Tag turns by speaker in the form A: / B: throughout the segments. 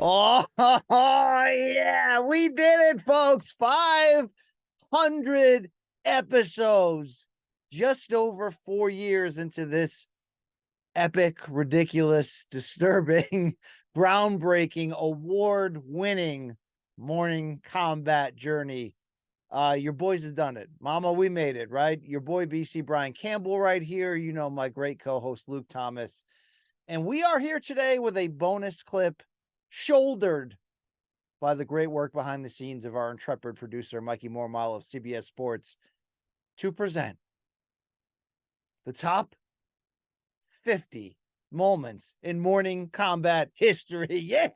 A: Oh, yeah, we did it, folks. 500 episodes, just over 4 years into this epic, ridiculous, disturbing, groundbreaking, award-winning Morning Kombat journey. Your boys have done it. Mama, we made it, right? Your boy BC Brian Campbell right here. You know, my great co-host Luke Thomas. And we are here today with a bonus clip shouldered by the great work behind the scenes of our intrepid producer, Mikey Mormile of CBS Sports, to present the top 50 moments in Morning Kombat history. Yeah,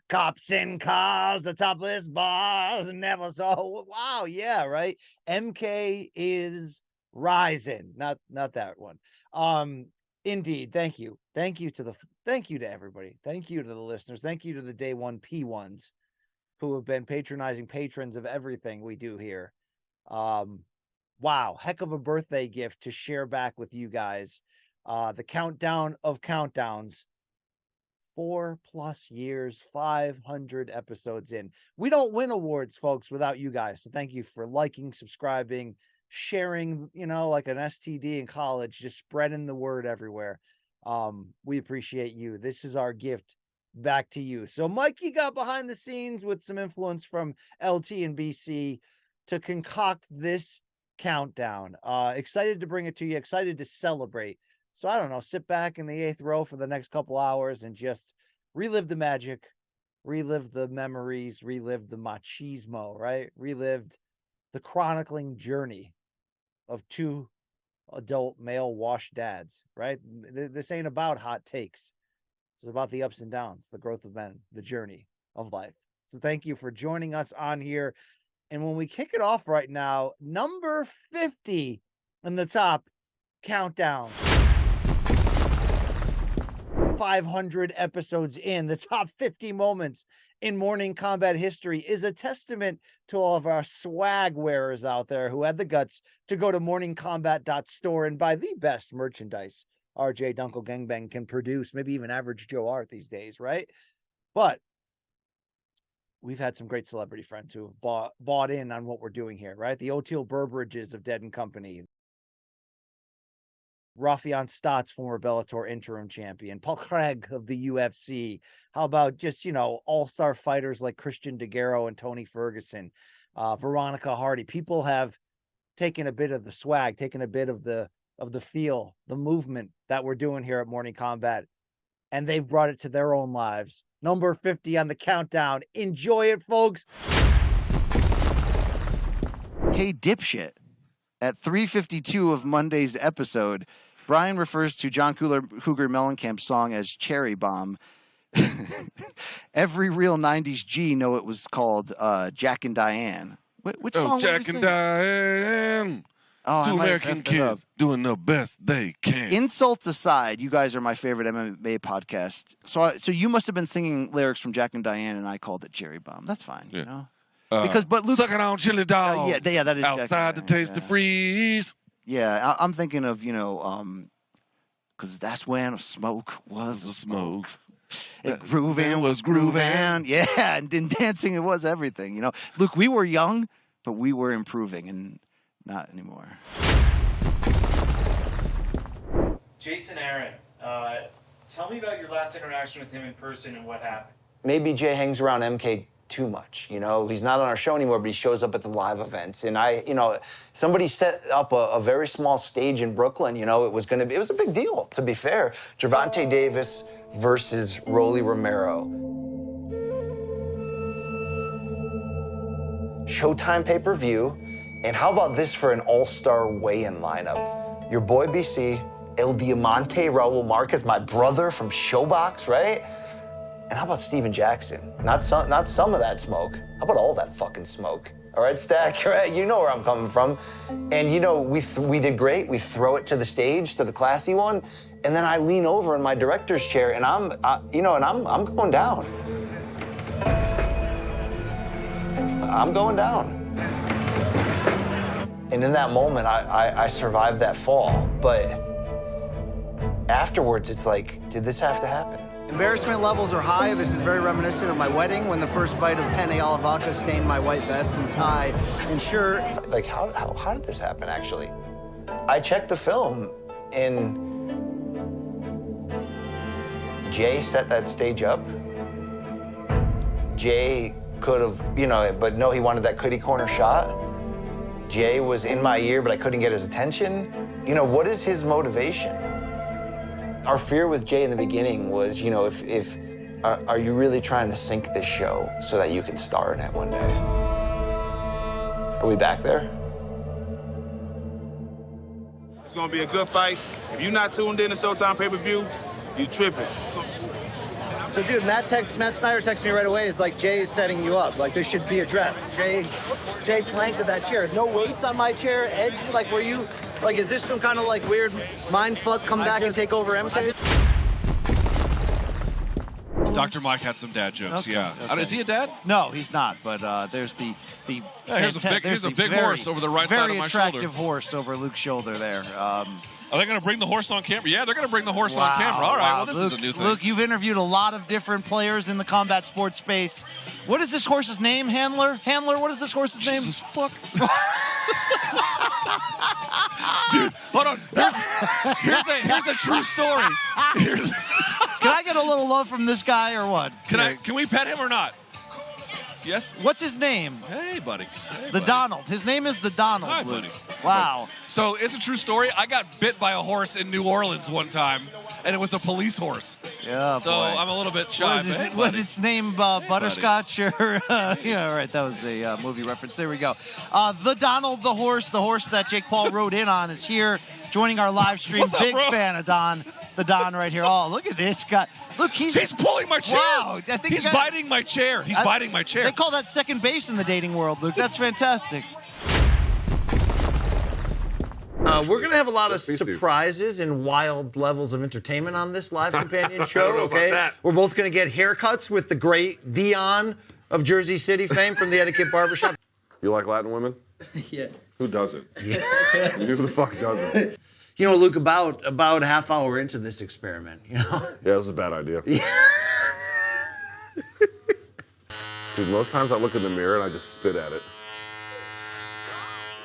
A: cops and cars, the topless bars, never saw. Wow, yeah, right. MK is rising. Not that one. Indeed. Thank you to everybody. Thank you to the listeners. Thank you to the day one P1s who have been patronizing patrons of everything we do here. Wow, heck of a birthday gift to share back with you guys. The countdown of countdowns, 4+ years, 500 episodes in. We don't win awards, folks, without you guys. So thank you for liking, subscribing, sharing, you know, like an STD in college, just spreading the word everywhere. We appreciate you. This is our gift back to you. So Mikey got behind the scenes with some influence from LT and BC to concoct this countdown. Excited to bring it to you, excited to celebrate. So I don't know, sit back in the 8th row for the next couple hours and just relive the magic, relive the memories, relive the machismo, right? Relived the chronicling journey of two adult male wash dads, right? This ain't about hot takes. It's about the ups and downs, the growth of men, the journey of life. So thank you for joining us on here. And when we kick it off right now, number 50 in the top countdown. 500 episodes in, the top 50 moments in Morning Kombat history is a testament to all of our swag wearers out there who had the guts to go to morningkombat.store and buy the best merchandise RJ Dunkle Gangbang can produce, maybe even average Joe Art these days, right? But we've had some great celebrity friends who have bought in on what we're doing here, right? The O'Teal Burberidges of Dead & Company, Rafian Stots, former Bellator interim champion, Paul Craig of the UFC. How about just, you know, all-star fighters like Christian DeGuerro and Tony Ferguson, Veronica Hardy. People have taken a bit of the swag, taken a bit of the feel, the movement that we're doing here at Morning Kombat, and they've brought it to their own lives. Number 50 on the countdown. Enjoy it, folks.
B: Hey, dipshit. At 3:52 of Monday's episode, Brian refers to John Cougar Mellencamp's song as Cherry Bomb. Every real 90s G know it was called Jack and Diane. Which song
C: Jack and Diane.
B: Oh,
C: Two American kids doing the best they can.
B: Insults aside, you guys are my favorite MMA podcast. So you must have been singing lyrics from Jack and Diane, and I called it Cherry Bomb. That's fine, you know? But Luke,
C: sucking on chili dog.
B: Yeah, that is
C: outside the taste to freeze.
B: Yeah, I'm thinking of, you know, because that's when smoke was a smoke. Grooving was grooving. Yeah, and in dancing it was everything. You know, Luke, we were young, but we were improving, and not anymore.
D: Jason Aaron, tell me about your last interaction with him in person and what happened.
E: Maybe Jay hangs around MK too much, you know? He's not on our show anymore, but he shows up at the live events. And somebody set up a very small stage in Brooklyn, you know, it was a big deal, to be fair. Gervonta Davis versus Rolly Romero. Showtime pay-per-view. And how about this for an all-star weigh-in lineup? Your boy BC, El Diamante Raul Marquez, my brother from Showbox, right? And how about Steven Jackson? Not some of that smoke. How about all that fucking smoke? All right, Stack, right? You know where I'm coming from. And you know, we did great. We throw it to the stage, to the classy one, and then I lean over in my director's chair, and I'm going down. I'm going down. And in that moment, I survived that fall. But afterwards, it's like, did this have to happen?
F: Embarrassment levels are high. This is very reminiscent of my wedding when the first bite of penne alla vodka stained my white vest and tie and shirt.
E: Like, how did this happen, actually? I checked the film, and Jay set that stage up. Jay could have, but no, he wanted that cookie corner shot. Jay was in my ear, but I couldn't get his attention. What is his motivation? Our fear with Jay in the beginning was, are you really trying to sink this show so that you can star in it one day? Are we back there?
G: It's gonna be a good fight. If you're not tuned in to Showtime pay-per-view, you tripping.
F: So, dude, Matt Snyder texted me right away. It's like, Jay is setting you up. Like, this should be addressed. Jay planted that chair. No weights on my chair. Edge, like, were you, like, is this some kind of, like, weird mind fuck come back and take over MK?
C: Dr. Mike had some dad jokes,
B: Okay,
C: yeah.
B: okay.
C: Is he a dad?
B: No, he's not. But there's the
C: here's a big horse over the right side of my shoulder.
B: Very attractive horse over Luke's shoulder there.
C: Are they going to bring the horse on camera? Yeah, they're going to bring the horse on camera. All right, well, this is a new thing.
B: Luke, you've interviewed a lot of different players in the combat sports space. What is this horse's name, Handler? Handler, what is this horse's name?
C: Jesus fuck. Dude, hold on. Here's a true story.
B: Can I get a little love from this guy or what?
C: Can we pet him or not? Yes.
B: What's his name?
C: Hey, buddy.
B: The Donald. His name is the Donald.
C: Hi,
B: Luke.
C: buddy.
B: Wow.
C: So it's a true story. I got bit by a horse in New Orleans one time, and it was a police horse.
B: Yeah,
C: so
B: boy.
C: I'm a little bit shy.
B: Was its name Butterscotch? Or yeah, right. That was a movie reference. There we go. The Donald, the horse that Jake Paul rode in on, is here joining our live stream.
C: What's up,
B: Big
C: bro?
B: fan of Don. The Don right here. Oh, look at this guy. Look, he's
C: pulling my chair.
B: Wow. I think
C: he's biting my chair. He's biting my chair.
B: They call that second base in the dating world, Luke. That's fantastic.
A: We're going to have a lot of surprises and wild levels of entertainment on this live companion show, okay? We're both going to get haircuts with the great Dion of Jersey City fame from the Etiquette Barbershop.
H: You like Latin women?
F: Yeah.
H: Who doesn't? Yeah. Who the fuck doesn't?
A: Luke, about a half hour into this experiment,
H: Yeah, this is a bad idea.
A: Yeah.
H: Dude, most times I look in the mirror and I just spit at it.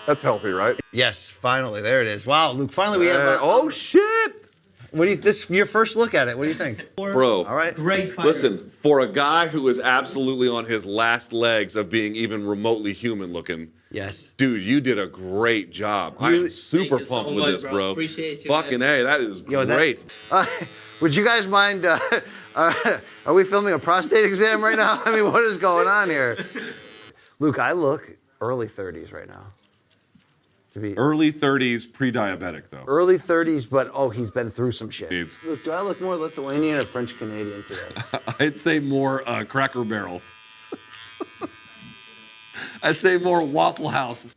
H: That's healthy, right?
A: Yes, finally, there it is. Wow, Luke, finally we have
H: oh, shit!
A: What do you, your first look at it, what do you think?
I: Bro,
A: all right.
F: Great fighter.
I: Listen, for a guy who is absolutely on his last legs of being even remotely human looking,
A: yes,
I: dude, you did a great job. I am super pumped with this, bro.
F: Appreciate you.
I: Fucking A, that is great.
A: Would you guys mind, are we filming a prostate exam right now? I mean, what is going on here? Luke, I look early 30s right now.
I: Early 30s, pre-diabetic, though.
A: Early 30s, but he's been through some shit.
I: Needs.
A: Luke, do I look more Lithuanian or French Canadian today?
I: I'd say more Cracker Barrel. I'd say more Waffle House.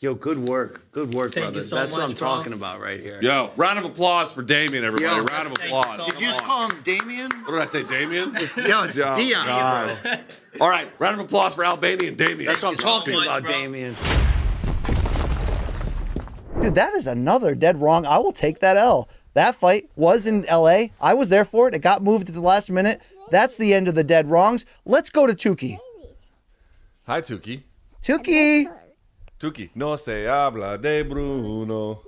A: Yo, good work, brothers.
F: So
A: That's what
F: much,
A: I'm talking about right here.
I: Yo, round of applause for Damien, everybody.
A: Yo,
I: round of applause.
A: Did you just call him Damien?
I: What did I say, Damien?
A: It's Dion.
I: God. All right, round of applause for Albanian Damien.
A: That's what I'm talking about, Damien. Dude, that is another dead wrong. I will take that L. That fight was in LA. I was there for it. It got moved at the last minute. That's the end of the dead wrongs. Let's go to Tuqui.
H: Hi, Tuqui.
A: Tuqui.
H: Tuqui, no se habla de Bruno.
J: No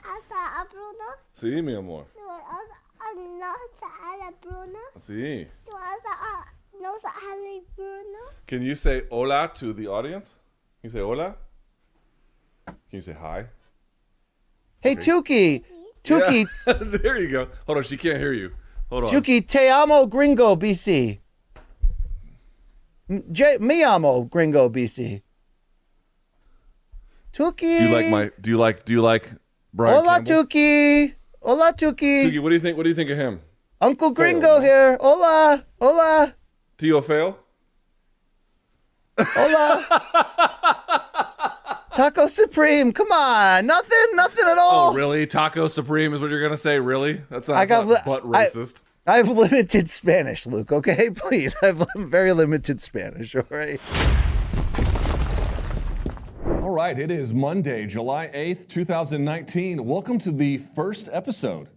J: hasta a Bruno.
H: Sí, mi amor.
J: No se habla Bruno.
H: Sí.
J: No se habla Bruno.
H: Can you say hola to the audience? Can you say hola? Can you say hi?
A: Hey, Tuqui. Tuqui.
H: Yeah. There you go. Hold on, she can't hear you. Hold on.
A: Tuqui, te amo gringo, BC. Me amo gringo, BC. Tuqui.
H: Do you like Brian
A: Hola,
H: Campbell?
A: Tuqui. Hola, Tuqui.
H: Tuqui, what do you think of him?
A: Uncle Gringo here. Hola. Hola.
H: Tio Feo?
A: Hola. Taco Supreme. Come on. Nothing at all.
H: Oh, really? Taco Supreme is what you're going to say? Really? That's not butt racist.
A: I have limited Spanish, Luke, okay? Please. I have very limited Spanish, all right?
K: All right, it is Monday, July 8th, 2019. Welcome to the first episode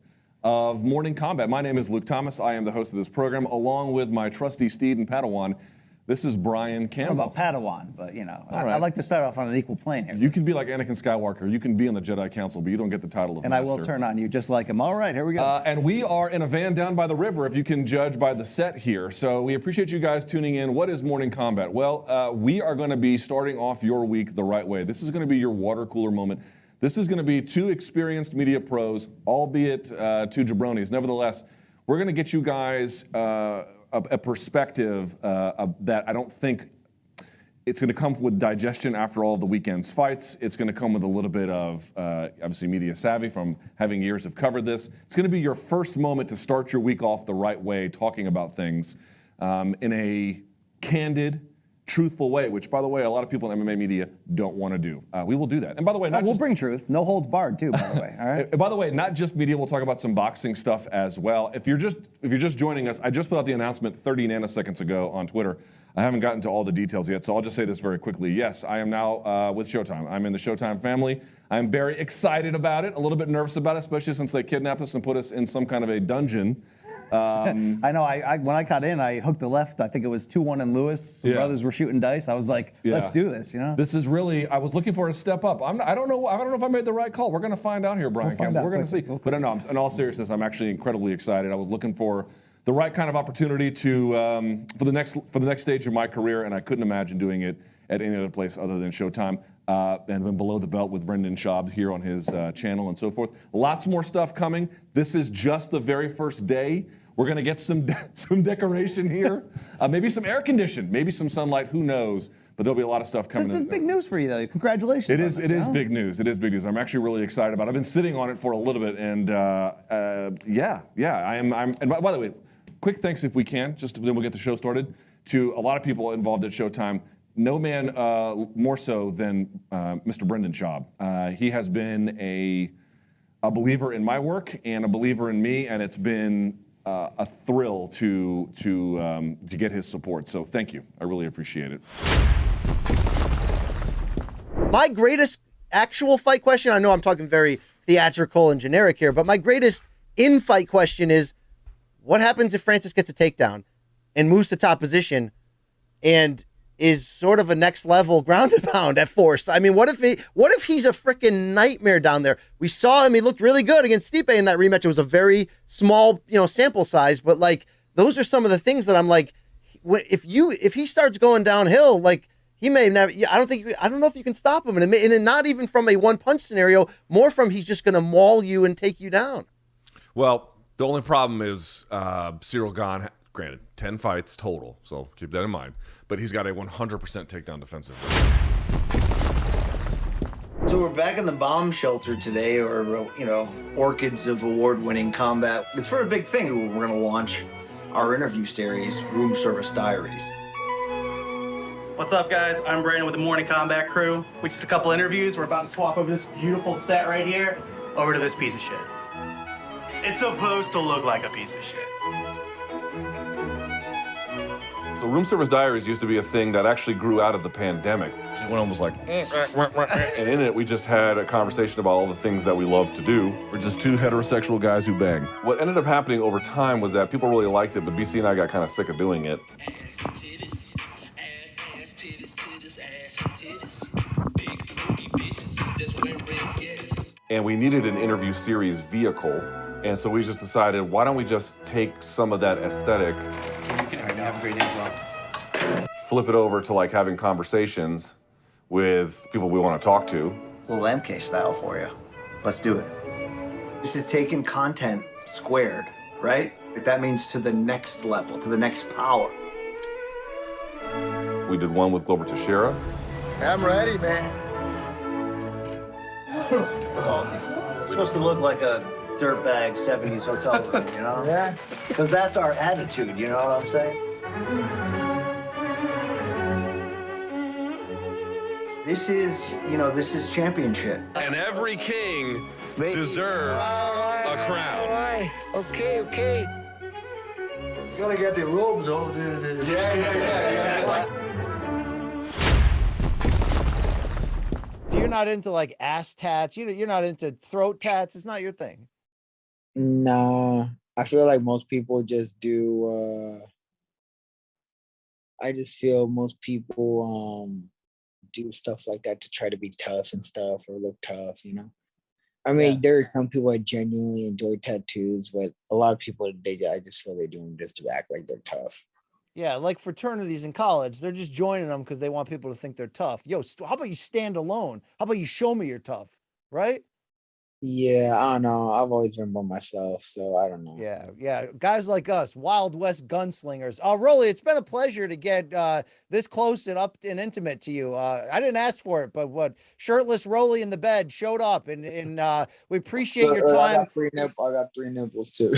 H: of Morning Kombat. My name is Luke Thomas. I am the host of this program, along with my trusty steed and Padawan. This is Brian
F: I don't
H: Campbell.
F: know about Padawan, but you know,
H: All
F: I
H: right.
F: like to start off on an equal plane here.
H: You can be like Anakin Skywalker. You can be on the Jedi Council, but you don't get the title of
F: And I
H: master.
F: will turn on you just like him. All right, here we go.
H: And we are in a van down by the river, if you can judge by the set here. So we appreciate you guys tuning in. What is Morning Kombat? Well, we are going to be starting off your week the right way. This is going to be your water cooler moment. This is going to be two experienced media pros, albeit two jabronis. Nevertheless, we're going to get you guys a perspective that I don't think it's going to come with digestion after all of the weekend's fights. It's going to come with a little bit of, obviously, media savvy from having years of covered this. It's going to be your first moment to start your week off the right way, talking about things in a candid, truthful way, which, by the way, a lot of people in MMA media don't want to do. We will do that. And by the way,
F: we'll bring truth. No holds barred, too, by the way. All right.
H: By the way, not just media, we'll talk about some boxing stuff as well. If you're just joining us, I just put out the announcement 30 nanoseconds ago on Twitter. I haven't gotten to all the details yet, so I'll just say this very quickly. Yes, I am now with Showtime. I'm in the Showtime family. I'm very excited about it, a little bit nervous about it, especially since they kidnapped us and put us in some kind of a dungeon.
F: I know. When I got in, I hooked the left. I think it was 2-1 in Lewis. Some brothers were shooting dice. I was like, let's do this. You know.
H: This is really. I was looking for a step up. I don't know if I made the right call. We're going to find out here, Brian. We're going to see. But no, in all seriousness, I'm actually incredibly excited. I was looking for the right kind of opportunity to for the next stage of my career, and I couldn't imagine doing it at any other place other than Showtime. And then Below the Belt with Brendan Schaub here on his channel and so forth. Lots more stuff coming. This is just the very first day. We're going to get some decoration here, maybe some air condition, maybe some sunlight. Who knows? But there'll be a lot of stuff coming.
F: This is big news for you, though. Congratulations.
H: It is big news. It is big news. I'm actually really excited about it. I've been sitting on it for a little bit, and yeah. I am. And by the way, quick thanks if we can. Just then we'll get the show started. To a lot of people involved at Showtime. No man more so than Mr. Brendan Schaub. He has been a believer in my work and a believer in me, and it's been a thrill to get his support. So thank you. I really appreciate it.
A: My greatest actual fight question, I know I'm talking very theatrical and generic here, but my greatest in-fight question is, what happens if Francis gets a takedown and moves to top position and is sort of a next level ground and pound at force? I mean, what if he's a freaking nightmare down there? We saw him; he looked really good against Stipe in that rematch. It was a very small, sample size, but like those are some of the things that I'm like, if he starts going downhill, like he may never. I don't know if you can stop him, and not even from a one punch scenario, more from he's just going to maul you and take you down.
C: Well, the only problem is Cyril Gane, granted, 10 fights total, so keep that in mind. But he's got a 100% takedown defensive.
E: So we're back in the bomb shelter today, or, Orchids of Award-winning Combat. It's for a big thing. We're going to launch our interview series, Room Service Diaries.
K: What's up, guys? I'm Brandon with the Morning Kombat crew. We just did a couple interviews. We're about to swap over this beautiful set right here over to this piece of shit. It's supposed to look like a piece of shit.
H: So Room Service Diaries used to be a thing that actually grew out of the pandemic. When I was like, and in it we just had a conversation about all the things that we love to do. We're just two heterosexual guys who bang. What ended up happening over time was that people really liked it, but BC and I got kind of sick of doing it. And we needed an interview series vehicle. And so we just decided, why don't we just take some of that aesthetic,
K: Have a great day, bro.
H: flip it over to like having conversations with people we want to talk to.
E: A little MK style for you. Let's do it. This is taking content squared, right? That means to the next level, to the next power.
H: We did one with Glover Teixeira.
E: I'm ready, man. It's supposed to look like a dirtbag 70s hotel room, Yeah. Because that's our attitude, you know what I'm saying? This is championship.
I: And every king deserves a crown.
E: Okay. You gotta get the robe, though.
I: Yeah.
A: So you're not into like ass tats. You're not into throat tats. It's not your thing.
L: Nah, I feel like most people just do. I just feel most people do stuff like that to try to be tough and stuff or look tough, you know. I mean, there are some people that genuinely enjoy tattoos, but a lot of people I just feel they do them just to act like they're tough.
A: Yeah, like fraternities in college, they're just joining them because they want people to think they're tough. Yo, how about you stand alone? How about you show me you're tough, right?
L: Yeah, I don't know. I've always been by myself, so I don't know.
A: Yeah. Guys like us, Wild West gunslingers. Rolly, it's been a pleasure to get this close and up and intimate to you. I didn't ask for it, but what shirtless Rolly in the bed showed up, and we appreciate your time.
L: I got 3 nipples too.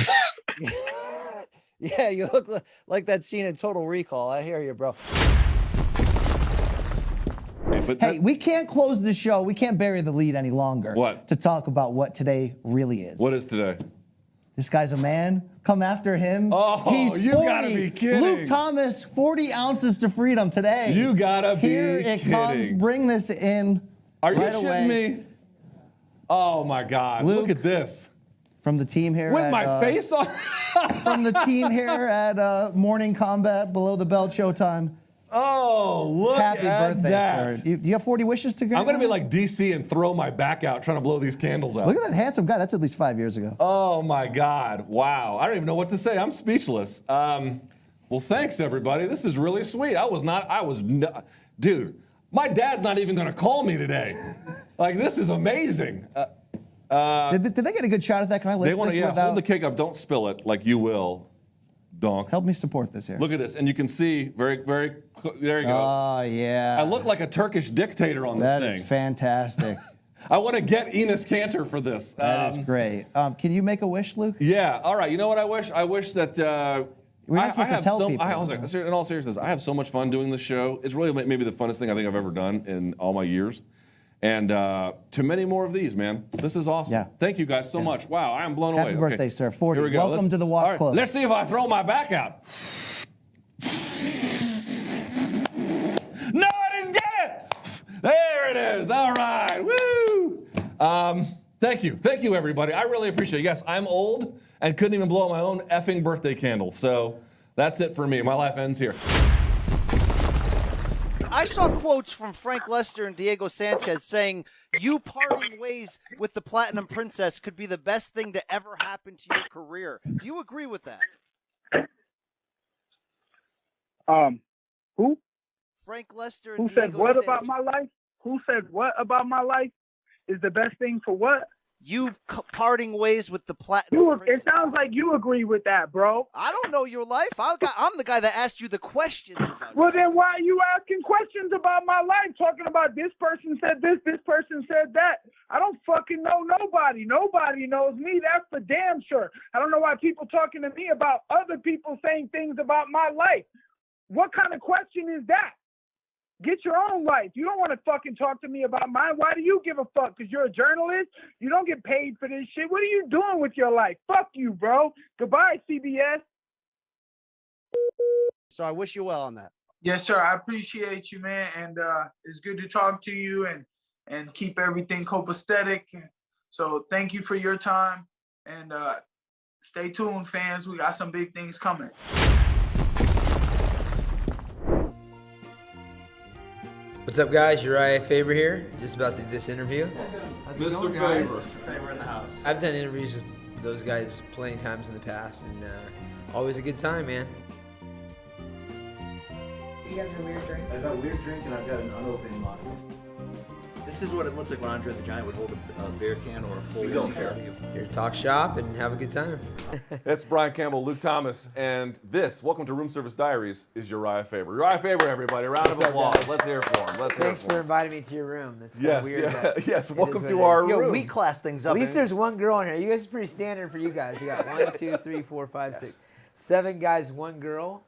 A: Yeah, you look like that scene in Total Recall. I hear you, bro. Hey, we can't close the show. We can't bury the lead any longer.
H: What?
A: To talk about what today really is.
H: What is today?
A: This guy's a man. Come after him.
H: Oh,
A: he's 40.
H: You gotta be kidding.
A: Luke Thomas, 40 ounces to freedom today.
H: You gotta be
A: Here it
H: kidding.
A: comes. Bring this in.
H: Are you
A: right
H: shitting
A: away.
H: me? Oh my God!
A: Luke,
H: look at this.
A: From the team here.
H: With my face on.
A: From the team here at Morning Kombat, Below the Belt Showtime.
H: Oh, look
A: Happy
H: at
A: birthday,
H: that.
A: sir. Do you have 40 wishes to go?
H: I'm going to be like DC and throw my back out trying to blow these candles out.
A: Look at that handsome guy. That's at least 5 years ago.
H: Oh, my God. Wow. I don't even know what to say. I'm speechless. Well, thanks, everybody. This is really sweet. Dude, my dad's not even going to call me today. Like, this is amazing.
A: Did they get a good shot at that? Can I lift this without...
H: hold the cake up. Don't spill it like you will. Donk.
A: Help me support this here.
H: Look at this, and you can see there you go.
A: Oh, yeah.
H: I look like a Turkish dictator on this thing.
A: That is fantastic.
H: I want to get Enos Cantor for this.
A: That is great. Can you make a wish, Luke?
H: Yeah. All right. You know what I wish? I wish that
A: we're not supposed to tell people.
H: I was like, in all seriousness, I have so much fun doing this show. It's really maybe the funnest thing I think I've ever done in all my years. And to many more of these, man. This is awesome.
A: Yeah.
H: Thank you guys so much. Wow, I am blown away.
A: Happy birthday, sir. 40.
H: Here we go.
A: Welcome to the Watch Club.
H: Let's see if I throw my back out. No, I didn't get it. There it is. All right. Woo. Thank you. Thank you, everybody. I really appreciate it. Yes, I'm old and couldn't even blow out my own effing birthday candle. So that's it for me. My life ends here.
A: I saw quotes from Frank Lester and Diego Sanchez saying, you parting ways with the Platinum Princess could be the best thing to ever happen to your career. Do you agree with that?
M: Who?
A: Frank Lester and
M: Who
A: Diego
M: said what
A: Sanchez.
M: about my life? Who said what about my life is the best thing for what?
A: You parting ways with the Platinum Princess.
M: It sounds like you agree with that, bro.
A: I don't know your life. I'm the guy that asked you the questions about
M: Well, then why are you asking questions about my life? Talking about this person said this person said that. I don't fucking know nobody. Nobody knows me. That's for damn sure. I don't know why people talking to me about other people saying things about my life. What kind of question is that? Get your own life. You don't want to fucking talk to me about mine. Why do you give a fuck? Because you're a journalist? You don't get paid for this shit. What are you doing with your life? Fuck you, bro. Goodbye, CBS.
A: So I wish you well on that.
N: Yes, sir. I appreciate you, man. And it's good to talk to you and keep everything copacetic. So thank you for your time. And stay tuned, fans. We got some big things coming.
O: What's up, guys? Urijah Faber here. Just about to do this interview.
C: Mr. Faber.
O: Mr. Faber in the house. I've done interviews with those guys plenty times in the past, and always a good time, man.
P: You have your weird drink?
Q: I've got a weird drink and I've got an unopened latte. This is what it looks like when Andre the Giant would hold a beer can or a full.
O: We don't care. Here to talk shop and have a good time.
C: It's Brian Campbell, Luke Thomas, and this, welcome to Room Service Diaries, is Urijah Faber. Urijah Faber, everybody. Round of applause. Let's hear for him.
O: Thanks for inviting me to your room. That's
C: Yes,
O: weird.
C: yeah, yes. Welcome
O: is
C: to
O: what it
C: our
O: is.
C: room.
A: Yo, we class things up.
O: At least there's one girl in here. You guys are pretty standard for you guys. You got 1, 2, 3, 4, 5, 6, 7 guys, 1 girl.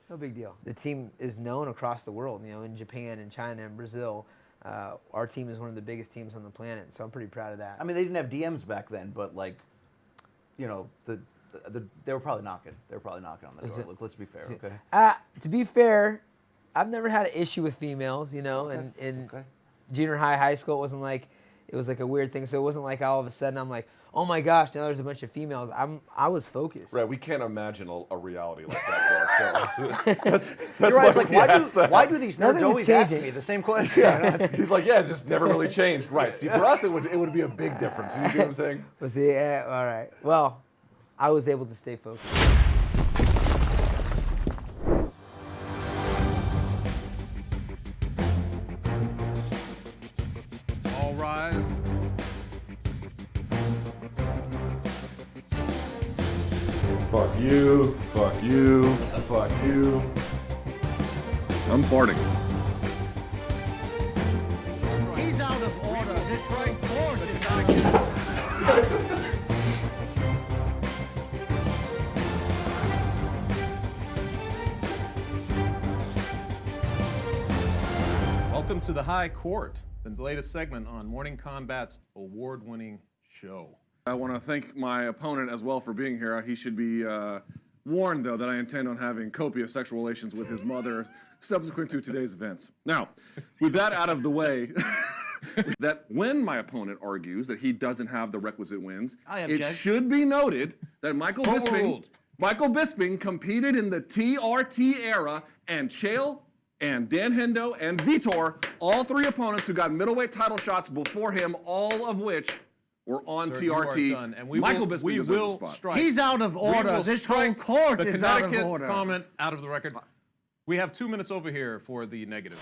O: No big deal. The team is known across the world, you know, in Japan and China and Brazil. Our team is one of the biggest teams on the planet, so I'm pretty proud of that.
Q: I mean, they didn't have DMs back then, but like, you know, they were probably knocking. They were probably knocking on the door. Look, let's be fair, okay?
O: To be fair, I've never had an issue with females, you know, in junior high, high school, it was like a weird thing. So it wasn't like all of a sudden I'm like, oh my gosh, now there's a bunch of females. I was focused.
C: Right, we can't imagine a reality like that for ourselves. That's
Q: You're right,
C: why
Q: it's like, why do these nerds always ask me the same question?
C: He's like, yeah, it just never really changed. Right. See, for us, it would be a big difference. You see what I'm saying?
O: Well, see, yeah, all right. Well, I was able to stay focused.
P: All rise.
C: Fuck you, fuck you, fuck you. I'm farting.
L: He's out of order. This right court is out of order.
P: Welcome to the High Court, the latest segment on Morning Kombat's award-winning show.
C: I want to thank my opponent as well for being here. He should be warned, though, that I intend on having copious sexual relations with his mother subsequent to today's events. Now, with that out of the way, that when my opponent argues that he doesn't have the requisite wins, it should be noted that Michael Bisping competed in the TRT era, and Chael and Dan Hendo and Vitor, all three opponents who got middleweight title shots before him, all of which were on TRT.
P: And
C: Michael Bisping deserves a spot.
P: strike.
L: He's out of order. This whole court
P: the
L: is out of
P: Connecticut
L: order.
P: comment out of the record. We have 2 minutes over here for the negative.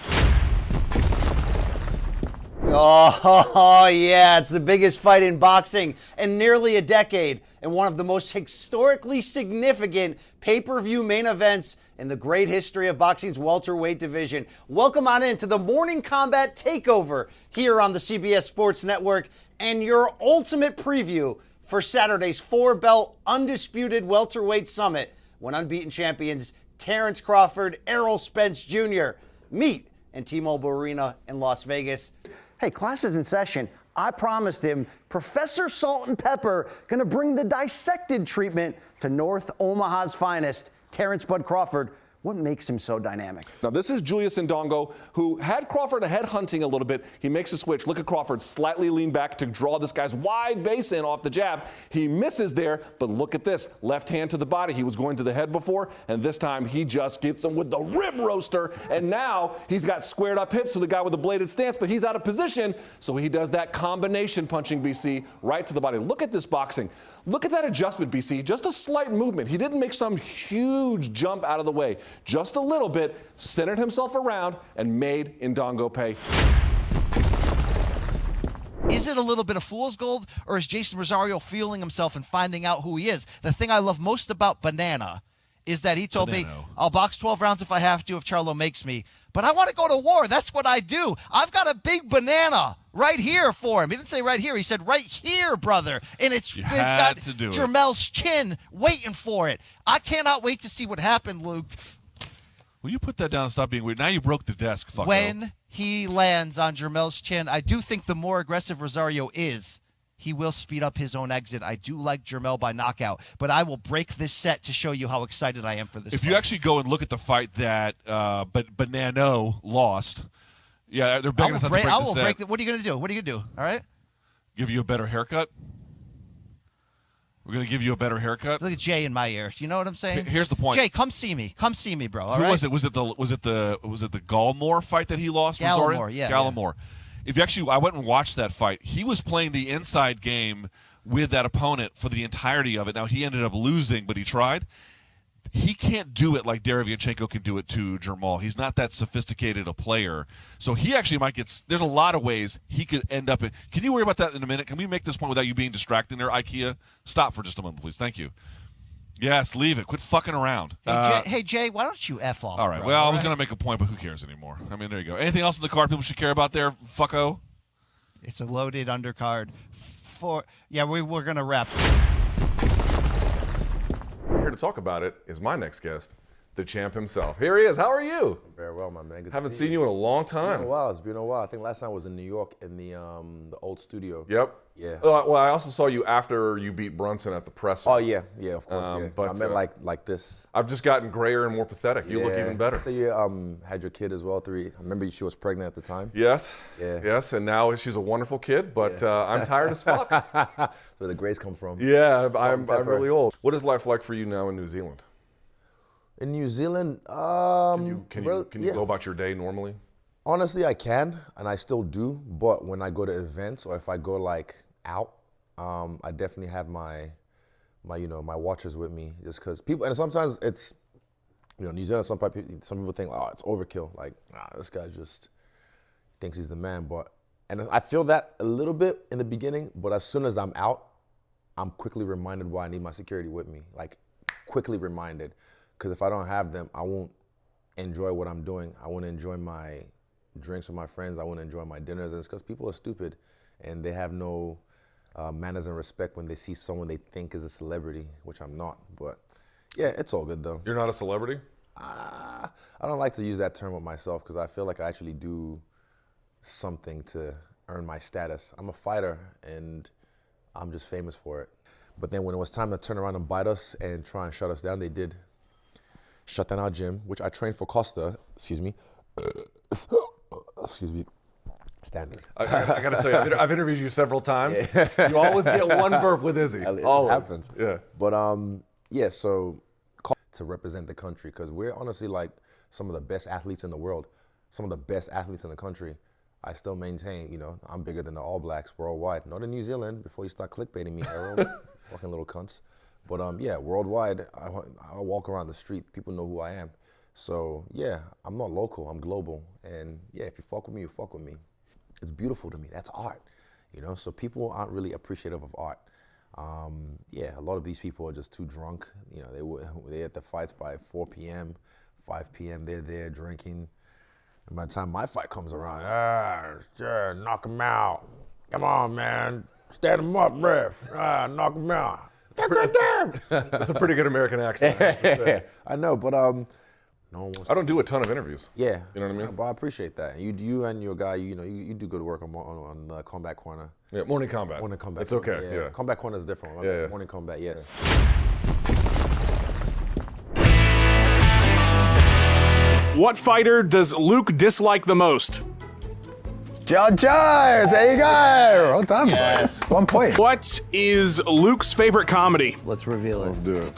A: Oh, yeah, it's the biggest fight in boxing in nearly a decade and one of the most historically significant pay-per-view main events in the great history of boxing's welterweight division. Welcome on into the Morning Kombat Takeover here on the CBS Sports Network and your ultimate preview for Saturday's four-belt undisputed welterweight summit when unbeaten champions Terrence Crawford, Errol Spence Jr. meet in T-Mobile Arena in Las Vegas. Hey, class is in session. I promised him Professor Salt and Pepper gonna bring the dissected treatment to North Omaha's finest, Terrence Bud Crawford. What makes him so dynamic?
C: Now, this is Julius Ndongo, who had Crawford ahead hunting a little bit. He makes a switch. Look at Crawford slightly lean back to draw this guy's wide base in off the jab. He misses there, but look at this. Left hand to the body. He was going to the head before, and this time he just gets him with the rib roaster, and now he's got squared up hips to the guy with the bladed stance, but he's out of position, so he does that combination punching, BC, right to the body. Look at this boxing. Look at that adjustment, BC. Just a slight movement. He didn't make some huge jump out of the way. Just a little bit, centered himself around, and made Ndongo pay.
B: Is it a little bit of fool's gold, or is Jason Rosario feeling himself and finding out who he is? The thing I love most about Banana is that he told me, I'll box 12 rounds if I have to, if Charlo makes me. But I want to go to war. That's what I do. I've got a big banana right here for him. He didn't say right here. He said right here, brother. And it's got Jermel's chin waiting for it. I cannot wait to see what happened, Luke.
R: Will you put that down and stop being weird? Now you broke the desk, fucko.
B: When he lands on Jermel's chin, I do think the more aggressive Rosario is, he will speed up his own exit. I do like Jermel by knockout, but I will break this set to show you how excited I am for this
R: If
B: fight.
R: you actually go and look at the fight that Banano lost, yeah, they're begging us not to break the set.
B: What are you going to do? What are you going to do? All right?
R: Give you a better haircut? We're going to give you a better haircut?
B: Look at Jay in my ear. You know what I'm saying?
R: Here's the point.
B: Jay, come see me. Come see me, bro. All
R: Who
B: right?
R: was it? Was it the Gallimore fight that he lost?
B: Gallimore, yeah.
R: Gallimore. If you actually, I went and watched that fight. He was playing the inside game with that opponent for the entirety of it. Now, he ended up losing, but he tried. He can't do it like Derevianchenko can do it to Jermel. He's not that sophisticated a player. So he actually might get – there's a lot of ways he could end up in – can you worry about that in a minute? Can we make this point without you being distracting there, IKEA? Stop for just a moment, please. Thank you. Yes, leave it. Quit fucking around.
B: Hey, Jay, why don't you F off,
R: all right.
B: bro?
R: Well, I was going to make a point, but who cares anymore? I mean, there you go. Anything else in the card people should care about there, fucko?
B: It's a loaded undercard. We're going to wrap.
C: Here to talk about it is my next guest,
H: the champ himself. Here he is. How are you?
S: Very well, my man. Good
H: Haven't
S: to
H: seen
S: see
H: you in a long time.
S: It's been a while. It's been a while. I think last time I was in New York in the old studio.
H: Yep.
S: Yeah.
H: Well, I also saw you after you beat Brunson at the presser.
S: Oh yeah, of course. Yeah.
H: But
S: I meant like this.
H: I've just gotten grayer and more pathetic. You look even better.
S: So you had your kid as well. 3. I remember she was pregnant at the time.
H: Yes.
S: Yeah.
H: Yes, and now she's a wonderful kid, but I'm tired as fuck.
S: That's where the grays come from.
H: Yeah, I'm really old. What is life like for you now in New Zealand?
S: In New Zealand,
H: can you go about your day normally?
S: Honestly, I can, and I still do. But when I go to events or if I go like out, I definitely have my watchers with me, just because people. And sometimes it's, New Zealand. Some people think, oh, it's overkill. Like, nah, this guy just thinks he's the man. And I feel that a little bit in the beginning. But as soon as I'm out, I'm quickly reminded why I need my security with me. Like, quickly reminded. Because if I don't have them, I won't enjoy what I'm doing. I won't enjoy my drinks with my friends. I won't enjoy my dinners. And it's because people are stupid and they have no manners and respect when they see someone they think is a celebrity, which I'm not. But yeah, it's all good though.
H: You're not a celebrity?
S: I don't like to use that term with myself because I feel like I actually do something to earn my status. I'm a fighter and I'm just famous for it. But then when it was time to turn around and bite us and try and shut us down, they did. Shut down our gym, which I trained for Costa. Excuse me. Excuse me. Standing.
H: I got to tell you, I've interviewed you several times. Yeah. You always get one burp with Izzy.
S: It
H: always
S: happens.
H: Yeah.
S: But so to represent the country, because we're honestly like some of the best athletes in the world, some of the best athletes in the country. I still maintain, I'm bigger than the All Blacks worldwide. Not in New Zealand. Before you start clickbaiting me, Harold, fucking little cunts. But worldwide, I walk around the street, people know who I am. So yeah, I'm not local, I'm global. And yeah, if you fuck with me, you fuck with me. It's beautiful to me, that's art. So people aren't really appreciative of art. A lot of these people are just too drunk. They're at the fights by 4 p.m., 5 p.m., they're there drinking. And by the time my fight comes around, knock him out. Come on, man, stand him up, ref, knock him out.
H: That's a pretty good American accent. I have to say.
S: I know, but no one wants
H: I don't do a ton of interviews.
S: Yeah,
H: you know what I mean.
S: But I appreciate that. You and your guy, you do good work on Combat Corner.
H: Yeah, Morning Kombat.
S: Morning Kombat.
H: It's okay. Yeah.
S: Combat Corner is different.
H: Yeah.
S: Morning Kombat, yes.
T: What fighter does Luke dislike the most?
U: Judge, there you go. Well done, boys. 1 point.
T: What is Luke's favorite comedy?
F: Let's reveal it.
H: Let's do it.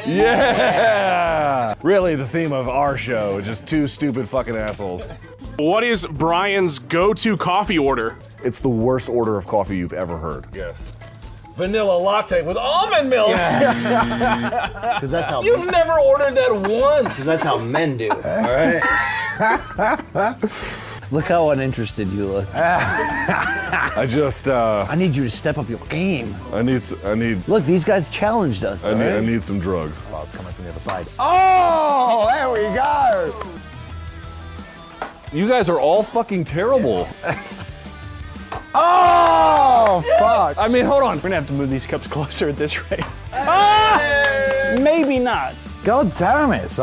V: Yeah! Really, the theme of our show, just two stupid fucking assholes.
T: What is Brian's go-to coffee order?
H: It's the worst order of coffee you've ever heard.
V: Yes. Vanilla latte with almond milk.
F: Because that's how
V: You've never ordered that once.
F: Because that's how men do. All right. Look how uninterested you look.
H: I
F: need you to step up your game.
H: I need.
F: Look, these guys challenged us.
H: I need some drugs.
U: Oh, it's coming from the other side. Oh, there we go.
H: You guys are all fucking terrible.
U: Oh, fuck.
V: I mean, hold on. We're gonna have to move these cups closer at this rate. Maybe not.
U: God damn it.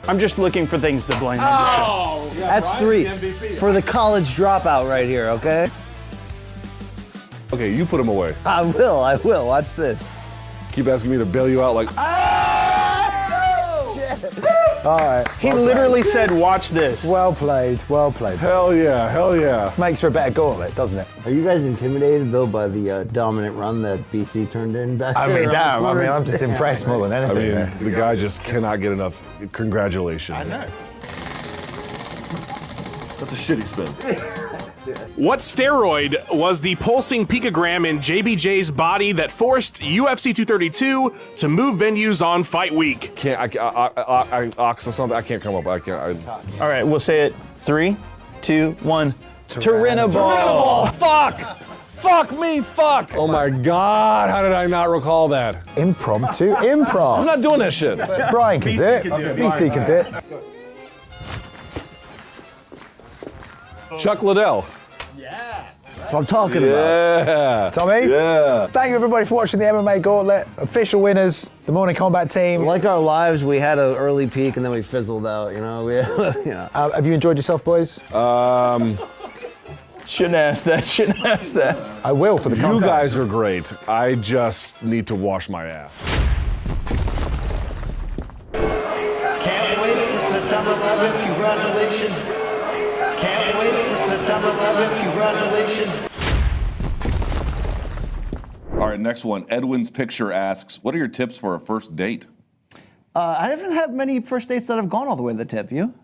V: I'm just looking for things to blame.
F: That's 3 for the college dropout right here, okay?
H: Okay, you put him away.
F: I will. Watch this.
H: Keep asking me to bail you out like.
U: All right.
V: He literally said, watch this.
U: Well played.
H: Hell yeah.
U: This makes for a better gauntlet, doesn't it?
F: Are you guys intimidated, though, by the dominant run that BC turned in back there?
U: I mean, damn. I mean, I'm just impressed more than anything.
H: I mean, the guy just cannot get enough congratulations.
U: I know.
H: That's a shitty spin.
T: What steroid was the pulsing picogram in JBJ's body that forced UFC 232 to move venues on fight week?
H: Ox or something. I can't come up.
V: All right, we'll say it. 3, 2, 1. Tyranobol. Fuck me.
H: Oh my God, how did I not recall that?
U: Impromtu Improv.
V: I'm not doing that shit.
U: Brian can do it. BC can do it.
H: Chuck Liddell.
U: what I'm talking about.
C: Yeah.
U: Tommy?
C: Yeah.
U: Thank you everybody for watching the MMA Gauntlet. Official winners, the Morning Kombat team.
F: Like our lives, we had an early peak and then we fizzled out, you know?
U: Have you enjoyed yourself, boys?
V: Shouldn't ask that. Shouldn't ask that.
U: I will for the
C: You
U: content.
C: guys are great. I just need to wash my ass.
F: Can't wait for September 11th. Congratulations. Can't wait for September 11th. Congratulations.
H: All right, next one. Edwin's Picture asks, what are your tips for a first date?
V: I haven't had many first dates that have gone all the way to the tip. You?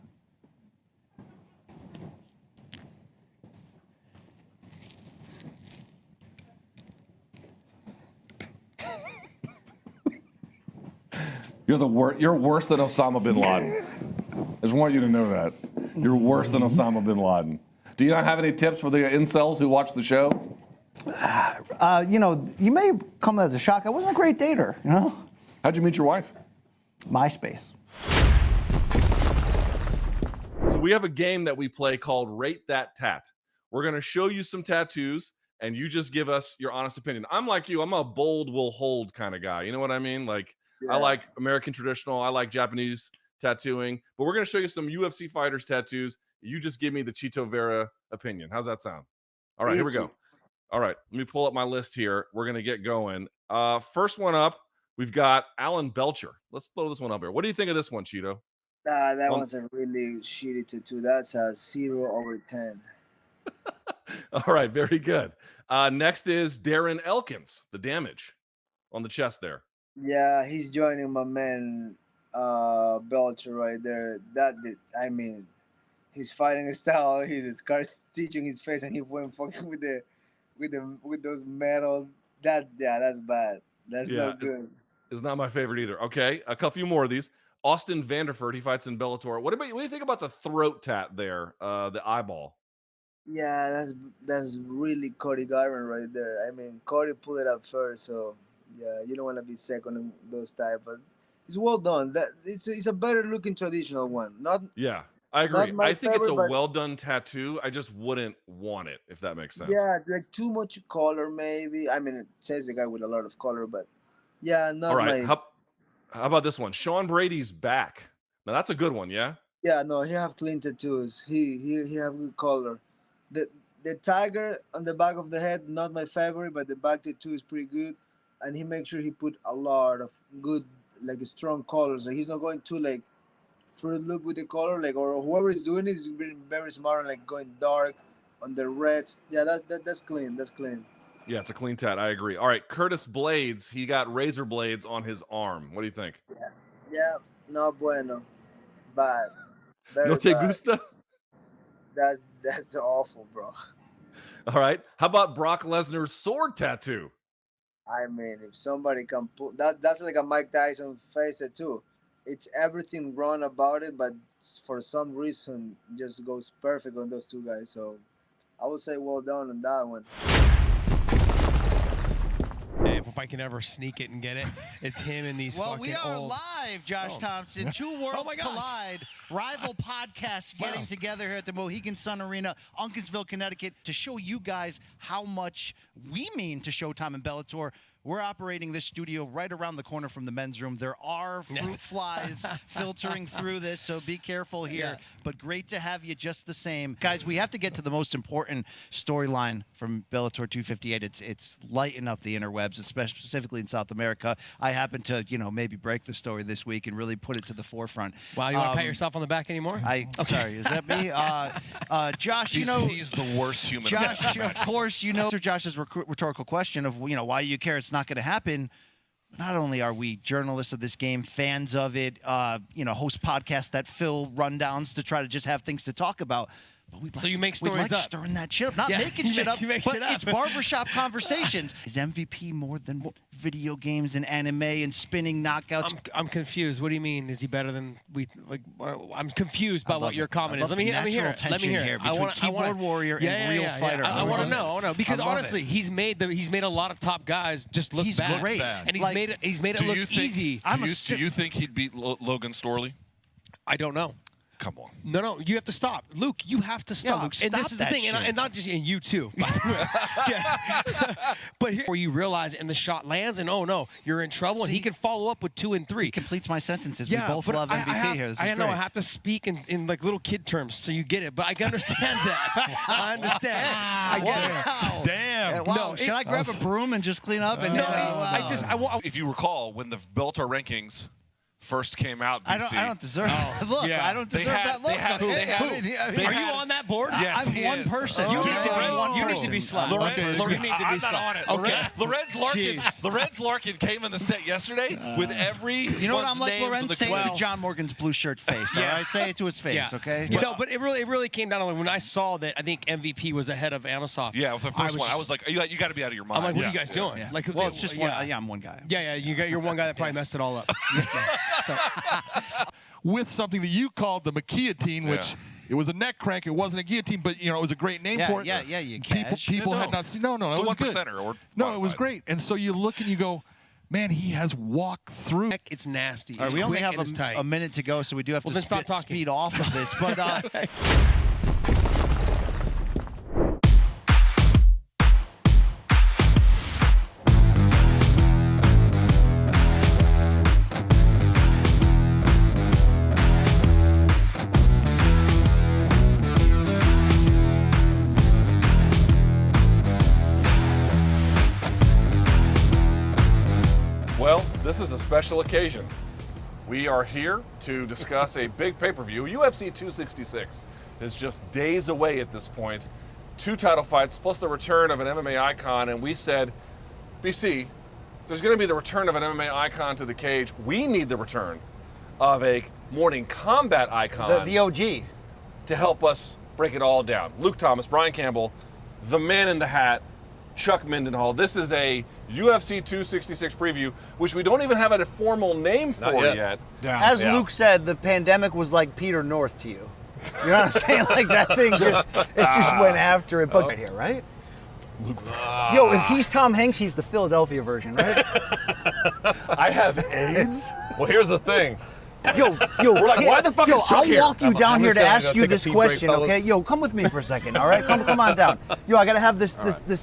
H: You're worse than Osama bin Laden. I just want you to know that. You're worse than Osama bin Laden. Do you not have any tips for the incels who watch the show?
V: You may come as a shock. I wasn't a great dater, you know?
H: How'd you meet your wife?
V: MySpace.
C: So we have a game that we play called Rate That Tat. We're going to show you some tattoos, and you just give us your honest opinion. I'm like you. I'm a bold will hold kind of guy. You know what I mean? Like, I like American traditional. I like Japanese tattooing. But we're going to show you some UFC fighters' tattoos. You just give me the Chito Vera opinion. How's that sound? All right, here we go. All right, let me pull up my list here. We're going to get going. First one up, we've got Alan Belcher. Let's throw this one up here. What do you think of this one, Chito?
D: That one's a really shitty tattoo. That's a 0/10.
C: All right, very good. Next is Darren Elkins, the damage on the chest there.
D: Yeah, he's joining my man Belcher right there. His fighting style, his scar stitching his face, and he went fucking with those metal. That's bad. That's not good.
C: It's not my favorite either. Okay, a few more of these. Austin Vanderford, he fights in Bellator. What do you think about the throat tat there, the eyeball?
D: Yeah, that's really Cody Garvin right there. I mean, Cody pulled it up first, so yeah, you don't want to be second in those type, but it's well done. It's a better looking traditional one.
C: Yeah, I agree.
D: my
C: I think it's a
D: favorite, but-
C: well done tattoo. I just wouldn't want it, if that makes sense.
D: Yeah, like too much color maybe. I mean, it says the guy with a lot of color, but yeah, not
C: All right.
D: my.
C: How about this one? Sean Brady's back. Now that's a good one, yeah?
D: Yeah, no, he have clean tattoos. He have good color. The tiger on the back of the head, not my favorite, but the back tattoo is pretty good. And he makes sure he put a lot of good, like strong colors. Like he's not going too like Fruit Loop with the color, like or whoever is doing it is being very smart and like going dark on the reds. Yeah, that's clean. That's clean.
C: Yeah, it's a clean tat. I agree. All right, Curtis Blades, he got razor blades on his arm. What do you think?
D: Yeah, no bueno. Bad. Very
C: No te
D: bad.
C: gusta?
D: That's awful, bro.
C: All right. How about Brock Lesnar's sword tattoo?
D: I mean, if somebody can put that's like a Mike Tyson face tattoo. It's everything wrong about it, but for some reason, it just goes perfect on those two guys. So I would say well done on that one.
G: If I can ever sneak it and get it, it's him and these
W: Well,
G: fucking
W: we are
G: old...
W: live, Josh Thompson. Two worlds
G: my gosh.
W: collide. Rival podcasts getting together here at the Mohegan Sun Arena, Uncasville, Connecticut, to show you guys how much we mean to Showtime and Bellator. We're operating this studio right around the corner from the men's room. There are fruit flies filtering through this, so be careful here.
G: Yes.
W: But great to have you just the same. Guys, we have to get to the most important storyline from Bellator 258. It's lighting up the interwebs, especially specifically in South America. I happen to, maybe break the story this week and really put it to the forefront.
G: Wow, you want to pat yourself on the back anymore?
W: Sorry, is that me? Josh,
R: he's the worst human.
W: Josh, of course, Sir Josh's rhetorical question of, why do you care? It's not going to happen. Not only are we journalists of this game, fans of it, host podcasts that fill rundowns to try to just have things to talk about. But we
G: So you make stories up.
W: stirring that shit up. Not making shit up,
G: You make
W: but
G: shit up.
W: it's barbershop conversations. Is MVP more than video games and anime and spinning knockouts?
G: I'm confused. What do you mean? Is he better than we? I'm confused by what your comment is. Let me hear it. Let me hear it.
W: Between keyboard warrior and real fighter.
G: I want to know. I want to know because
W: I love
G: honestly,
W: it.
G: he's made a lot of top guys just look bad.
W: great.
G: And he's
W: Like,
G: made it look easy.
R: Do you think he'd beat Logan Storley?
G: I don't know.
R: Come on.
G: No, you have to stop. Luke, you have to stop.
W: Luke,
G: and this
W: stop
G: is the
W: that
G: thing, and
W: shit.
G: not just in you too. By the way. Yeah. But here, where you realize, and the shot lands, and oh no, you're in trouble, and he can follow up with 2 and 3. He
W: completes my sentences.
G: Yeah,
W: we both
G: but
W: love MVP here. This is
G: I know.
W: great.
G: I have to speak in like little kid terms, so you get it. But I can understand that. I understand. I get it.
W: Damn. Wow.
G: No,
W: Should I grab a broom and just clean up? And
R: If you recall, when the Bellator rankings first came out, BC,
W: I don't deserve that look.
G: yeah.
W: I don't deserve that look.
G: Are you on that board?
R: Yes,
W: I'm
R: he
W: one
R: is.
W: person.
G: You need to be slapped.
R: Lorenz,
G: You need to be
R: I'm not on
G: slapped.
R: it.
G: Okay.
R: Lorenz Larkin came in the set yesterday with every.
W: You know what I'm like, Lorenz? Say it to
G: Well-
W: John Morgan's blue shirt face. All right, say it to his face, okay?
G: You know, but it really came down to when I saw that I think MVP was ahead of Amosov.
R: Yeah, with the first one, I was like, you got to be out of your mind.
G: I'm like, what are you guys doing?
W: Yeah.
G: Like,
W: Well, it's just one. Yeah, I'm one guy.
G: Yeah, you're one guy that probably messed it all up. So,
E: with something that you called the guillotine, which it was a neck crank. It wasn't a guillotine, but it was a great name for it.
W: Yeah, you
E: People had not seen. No, it was good. No, it was great. And so you look and you go, man, he has walked through.
G: It's nasty.
W: All right, we only have a minute to go, so we do have to speed off of this. But
C: Well, this is a special occasion. We are here to discuss a big pay-per-view. UFC 266 is just days away at this point. 2 title fights, plus the return of an MMA icon, and we said, BC, if there's going to be the return of an MMA icon to the cage, we need the return of a Morning Kombat icon.
A: The OG.
C: To help us break it all down. Luke Thomas, Brian Campbell, the man in the hat, Chuck Mindenhall. This is a UFC 266 preview, which we don't even have a formal name for yet.
A: As Luke said, the pandemic was like Peter North to you. You know what I'm saying? Like that thing just went after it. But right here, right?
C: Luke.
A: Yo, if he's Tom Hanks, he's the Philadelphia version, right?
C: I have AIDS?
J: Well, here's the thing.
A: Yo,
C: we're like, why the fuck is Chuck here?
A: I'll walk you down here to ask you this
J: take a pee break,
A: question, okay?
J: fellas.
A: Yo, come with me for a second, all right? Come on down. Yo, I gotta have this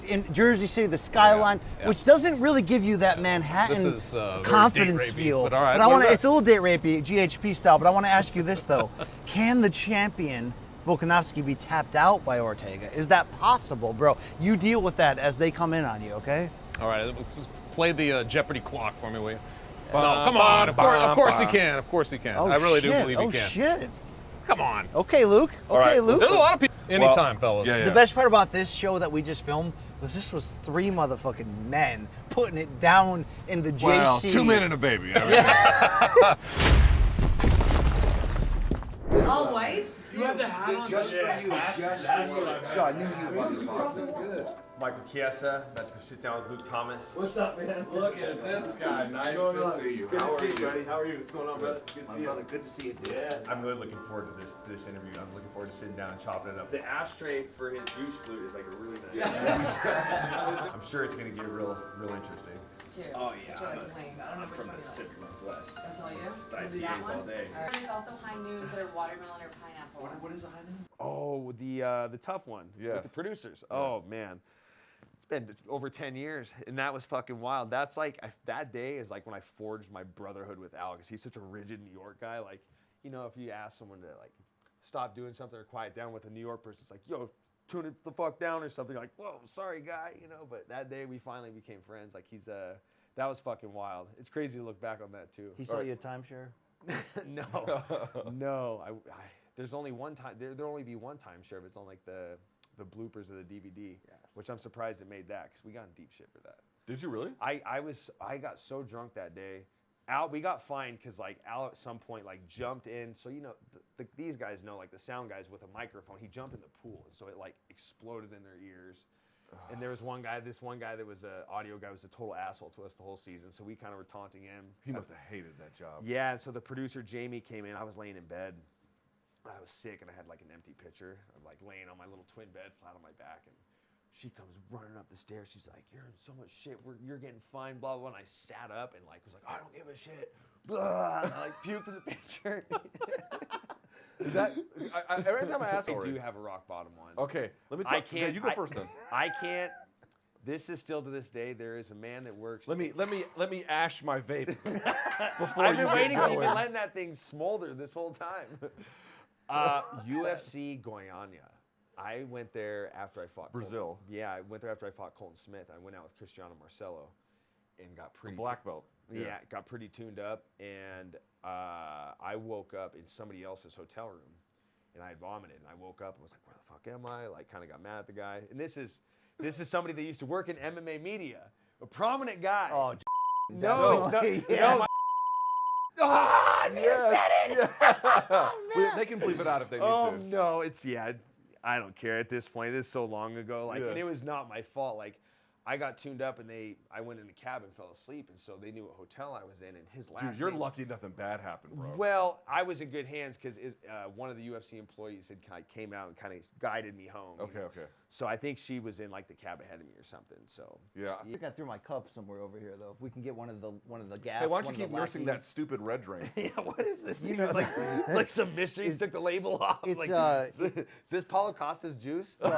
A: in Jersey City, the skyline, which doesn't really give you that Manhattan
J: This is, very
A: confidence
J: date rapey,
A: feel.
J: but all right,
A: I want
J: what
A: to. It's a little date rapey, GHP style, but I want to ask you this though: can the champion Volkanovski be tapped out by Ortega? Is that possible, bro? You deal with that as they come in on you, okay?
J: All right, let's play the Jeopardy clock for me, will you? No, come on. Of course he can. Of course he can.
A: Oh,
J: I really do
A: shit.
J: believe he
A: Oh,
J: can.
A: shit.
J: Come on.
A: Okay, Luke.
J: All
A: Okay,
J: right.
A: Luke.
J: There's a lot of people. Anytime, fellas.
A: The best part about this show that we just filmed was this was 3 motherfucking men putting it down in the JC.
C: Well, 2 men and a baby.
K: All white?
X: You have the hat on
K: Just
X: today.
K: for you. Just for you.
X: Yo, I knew you were
K: Good.
X: Michael Chiesa, about to go sit down with Luke Thomas.
K: What's up, man?
X: Look at this guy. Nice to see you.
K: Good
X: How
K: to see
X: are
K: you,
X: you?
K: buddy. How are you? What's going on, brother? Good to see you.
X: brother,
K: Good to see you. Yeah.
X: I'm really looking forward to this interview. I'm looking forward to sitting down and chopping it up.
K: The ashtray for his juice flute is like a really nice.
X: I'm sure it's going to get real interesting.
K: Oh yeah, I'm from the Pacific Northwest.
Y: That's all you?
K: It's IPAs all day.
Y: There's also high noons that are watermelon or pineapple.
K: What is a high noon?
X: Oh, the tough one with
C: Yes.
X: the producers. Oh man, it's been over 10 years, and that was fucking wild. That's like that day is like when I forged my brotherhood with Al, because he's such a rigid New York guy. Like, you know, if you ask someone to like stop doing something or quiet down with a New York person, it's like, yo, tune it the fuck down or something. Like, whoa, sorry guy, you know. But that day we finally became friends. Like that was fucking wild. It's crazy to look back on that too.
A: He saw you a timeshare?
X: No. There's only one time. There'll only be one timeshare. But it's on like the bloopers of the DVD, which I'm surprised it made that, because we got in deep shit for that.
C: Did you really?
X: I got so drunk that day. We got fined because like Al at some point like jumped in. So you know these guys know, like the sound guys with a microphone. He jumped in the pool, and so it like exploded in their ears. And there was this one guy that was an audio guy, was a total asshole to us the whole season. So we kind of were taunting him.
C: He must have hated that job.
X: Yeah, and so the producer Jamie came in. I was laying in bed. I was sick, and I had like an empty pitcher. I'm like laying on my little twin bed, flat on my back, and she comes running up the stairs. She's like, "You're in so much shit. You're getting fined, blah blah." And I sat up and like was like, "I don't give a shit." Blah, and I like puked in the pitcher.
H: Is that every time I ask?
X: I do have a rock bottom one.
H: Okay, let me. Talk. Okay, you go first then.
X: I can't. This is still to this day. There is a man that works.
H: Let me ash my vape before
X: I've been
H: you
X: waiting.
H: get
X: You've been
H: going.
X: letting that thing smolder this whole time. UFC Goiânia. I went there after I fought
H: Brazil.
X: Yeah, I went there after I fought Colton Smith. I went out with Cristiano Marcelo, and got pretty
H: black belt.
X: Yeah, got pretty tuned up, and I woke up in somebody else's hotel room, and I had vomited, and I woke up and was like, "Where the fuck am I?" Like, kind of got mad at the guy, and this is somebody that used to work in MMA media, a prominent guy.
A: Oh,
X: no, it's not.
A: Yeah.
X: No. Ah, you said it.
H: Yeah. They can bleep it out if they need to.
X: No, I don't care at this point. This is so long ago. Like, and it was not my fault. Like, I got tuned up and I went in a cab and fell asleep, and so they knew what hotel I was in, and his last
H: Dude, you're
X: name-
H: lucky nothing bad happened, bro.
X: Well, I was in good hands because one of the UFC employees had came out and kind of guided me home.
H: Okay, okay.
X: So I think she was in like the cab ahead of me or something. So
H: yeah.
A: I think I threw my cup somewhere over here though. If we can get one of the gas.
H: Hey, why don't you keep nursing that stupid red drink?
X: Yeah, what is this thing? It's like some mystery. You took the label off.
A: It's
X: like, is this Paulo Costa's juice?
A: No.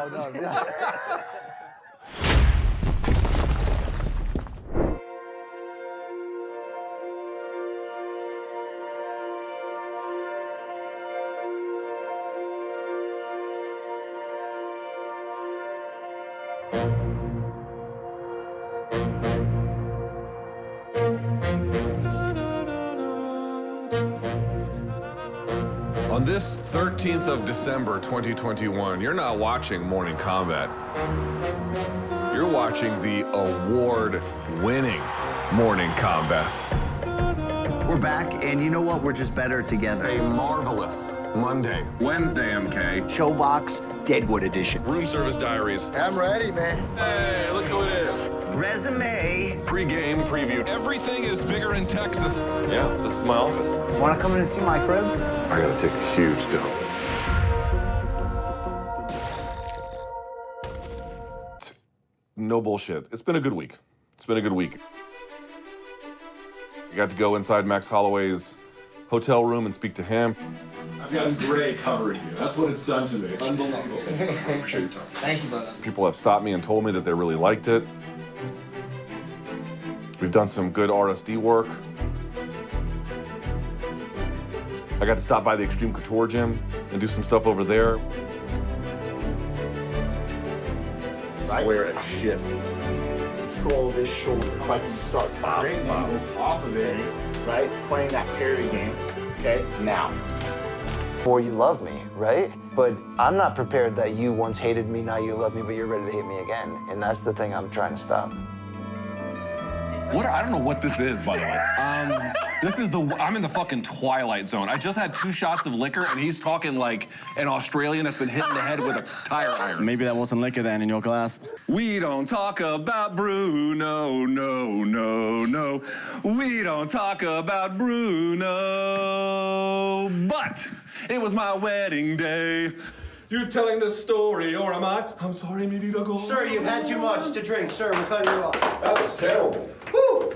H: On this 13th of December, 2021, you're not watching Morning Kombat. You're watching the award-winning Morning Kombat.
F: We're back, and you know what? We're just better together.
H: A marvelous Monday, Wednesday, MK.
F: Showbox Deadwood edition.
H: Room service diaries.
F: I'm ready, man.
H: Hey, look who it is.
F: Resume.
H: Pre-game preview. Everything is bigger in Texas. Yeah, this is my office.
F: Want to come in and see my crib?
H: I gotta take a huge dump. No bullshit. It's been a good week. It's been a good week. I got to go inside Max Holloway's hotel room and speak to him.
I: I've gotten gray covering you. That's what it's done to me. Unbelievable. Appreciate your time.
W: Thank you, brother.
H: People have stopped me and told me that they really liked it. We've done some good RSD work. I got to stop by the Extreme Couture gym and do some stuff over there. Swear as shit.
M: Control this shoulder. If I can start creating moves off of it, right? Playing that parry game. Okay, now.
F: Or you love me, right? But I'm not prepared that you once hated me, now you love me, but you're ready to hate me again. And that's the thing I'm trying to stop.
N: What? I don't know what this is, by the way. I'm in the fucking Twilight Zone. I just had 2 shots of liquor, and he's talking like an Australian that's been hit in the head with a tire iron.
O: Maybe that wasn't liquor then in your glass.
N: We don't talk about Bruno, no. We don't talk about Bruno. But it was my wedding day.
I: You telling this story, or am I? I'm sorry, mi vida go.
F: Sir, you've had too much to drink. Sir, we're cutting you off.
I: That was terrible.
F: Woo!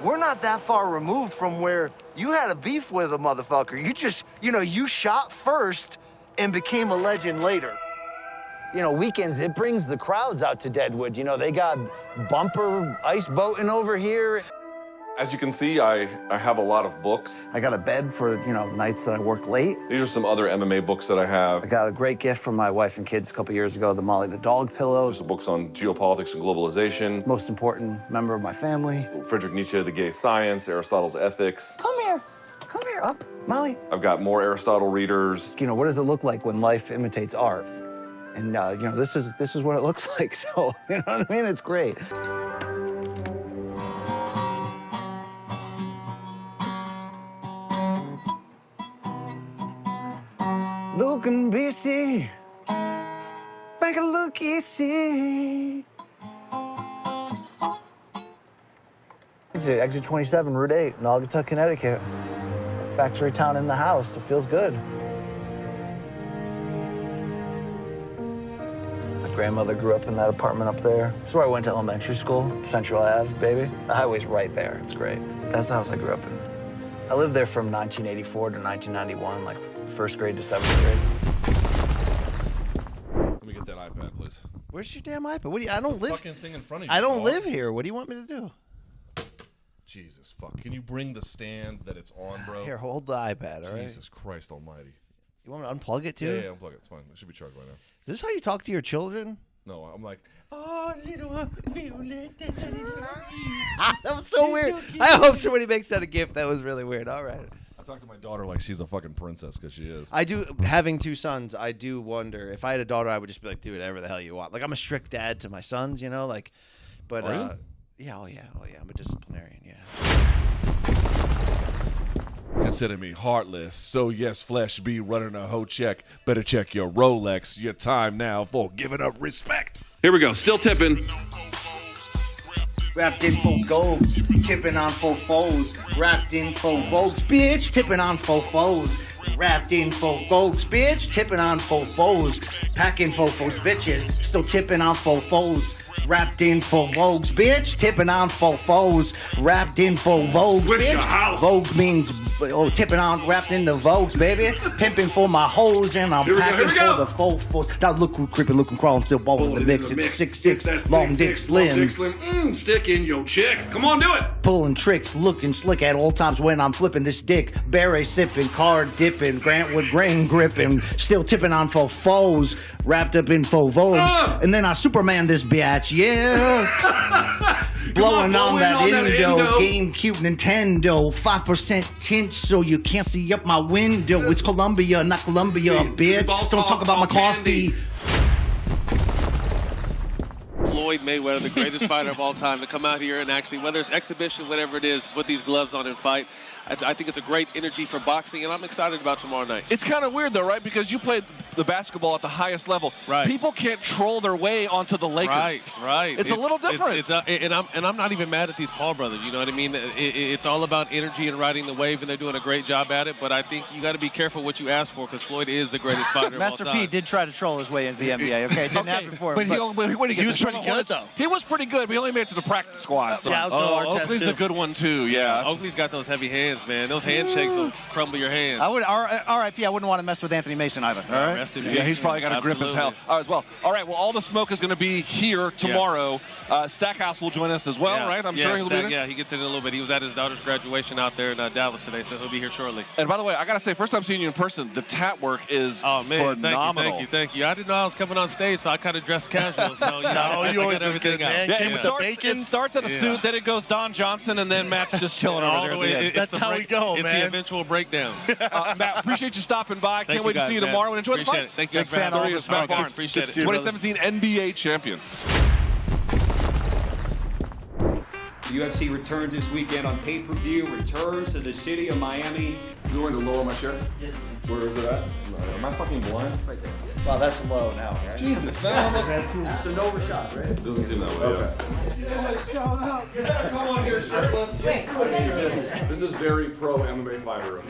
F: We're not that far removed from where you had a beef with a motherfucker. You just, you shot first and became a legend later. Weekends, it brings the crowds out to Deadwood. They got bumper ice boating over here.
H: As you can see, I have a lot of books.
F: I got a bed for, nights that I work late.
H: These are some other MMA books that I have.
F: I got a great gift from my wife and kids a couple years ago, the Molly the Dog pillow.
H: There's books on geopolitics and globalization.
F: Most important member of my family.
H: Friedrich Nietzsche, The Gay Science, Aristotle's Ethics.
F: Come here, up, Molly.
H: I've got more Aristotle readers.
F: What does it look like when life imitates art? And, this is what it looks like, so, you know what I mean? It's great. Look and be see, make a look easy. Exit 27, Route 8, Naugatuck, Connecticut. Factory town in the house, it feels good. My grandmother grew up in that apartment up there. That's where I went to elementary school, Central Ave, baby. The highway's right there, it's great. That's the house I grew up in.
V: I lived there from 1984 to 1991, like 1st grade to 7th grade.
R: Let me get that iPad, please.
G: Where's your damn iPad? What do you? I don't live.
R: Fucking thing in front of you.
G: I don't
R: dog.
G: live here. What do you want me to do?
R: Jesus fuck! Can you bring the stand that it's on, bro?
G: Here, hold the iPad. All right.
R: Jesus Christ Almighty!
G: You want me to unplug it too?
R: Yeah, unplug it. It's fine. It should be charged by now.
G: Is this how you talk to your children?
R: No, I'm like,
G: Oh, little Violet. That was so weird. I hope somebody makes that a gift. That was really weird. All right.
R: I talk to my daughter like she's a fucking princess because she is.
G: I do, having 2 sons, I do wonder, if I had a daughter, I would just be like, do whatever the hell you want. Like, I'm a strict dad to my sons, you know, like, but,
R: Are you?
G: yeah, oh yeah, I'm a disciplinarian, yeah.
R: Consider me heartless, so yes, flesh be running a hoe check. Better check your Rolex, your time now for giving up respect. Here we go, still tipping.
B: Wrapped in full golds, tipping on full foes. Wrapped in full vogues, bitch, tipping on full foes. Wrapped in full vogues, bitch, tipping on full foes. Packing full foes, bitches, still tipping on full foes. Wrapped in full vogues, bitch, tipping on full foes. Wrapped in full vogues, bitch. Vogue means tipping on, wrapped in the vogues, baby. Pimping for my hoes, and I'm packing for the full foes. That was look who creeping, looking, crawling, still balling in the mix. It's 6'6", long dick slim.
R: Stick in your chick. Come on, do it.
B: Pulling tricks, looking slick at all times when I'm flipping this dick. Beret sipping, card dipping, Grantwood grain gripping, still tipping on full foes. Wrapped up in full vogues, and then I Superman this bitch, yeah. Blowing on that Indo, GameCube, Nintendo, 5% tint so you can't see up my window. It's Columbia, not Columbia, bitch. Don't talk about my coffee.
L: Floyd Mayweather, the greatest fighter of all time, to come out here and actually, whether it's exhibition, whatever it is, put these gloves on and fight. I think it's a great energy for boxing, and I'm excited about tomorrow night.
R: It's kind of weird, though, right? Because you played the basketball at the highest level.
L: Right.
R: People can't troll their way onto the Lakers.
L: Right.
R: It's a little different.
L: And I'm not even mad at these Paul brothers. You know what I mean? It's all about energy and riding the wave, and they're doing a great job at it. But I think you got to be careful what you ask for, because Floyd is the greatest fighter of all
F: Master
L: time.
F: P did try to troll his way into the NBA. Okay, it didn't happen for him.
R: But he was pretty good, though. He was pretty good. We only made it to the practice squad. So.
L: Yeah, I was going to
R: Oakley's a good one, too. Yeah.
L: Oakley's got those heavy hands, man. Those handshakes will crumble your hands.
F: I would, R.I.P. I wouldn't want to mess with Anthony Mason either. All right?
L: Rest in
R: Yeah,
L: peace.
R: he's probably got a grip as hell as well. All right, well, all the smoke is going to be here tomorrow. Stackhouse will join us as well, right? I'm sure he'll be there.
L: Yeah, he gets in a little bit. He was at his daughter's graduation out there in Dallas today, so he'll be here shortly.
R: And by the way, I got to say, first time seeing you in person, the Tatt work is phenomenal.
L: Thank you. I didn't know I was coming on stage, so I kind of dressed casual. So I got everything out.
R: It starts at a suit, then it goes Don Johnson, and then Matt's just chilling over there.
L: That's how we go, man. It's the eventual breakdown.
R: Matt, appreciate you stopping by. Can't wait to see you tomorrow and enjoy the fights.
L: Thank you guys for having me.
R: Matt Barnes,
L: Appreciate it.
R: 2017 NBA champion.
P: The UFC returns this weekend on pay-per-view, returns to the city of Miami.
H: You want to lower my shirt? Yes. Where is it at? Am I fucking blind?
F: Right there. Well, that's low now, right?
H: Jesus,
F: So no Rashad, right?
H: Doesn't seem that way,
P: Come on here, shirtless.
H: This is very pro MMA fighter.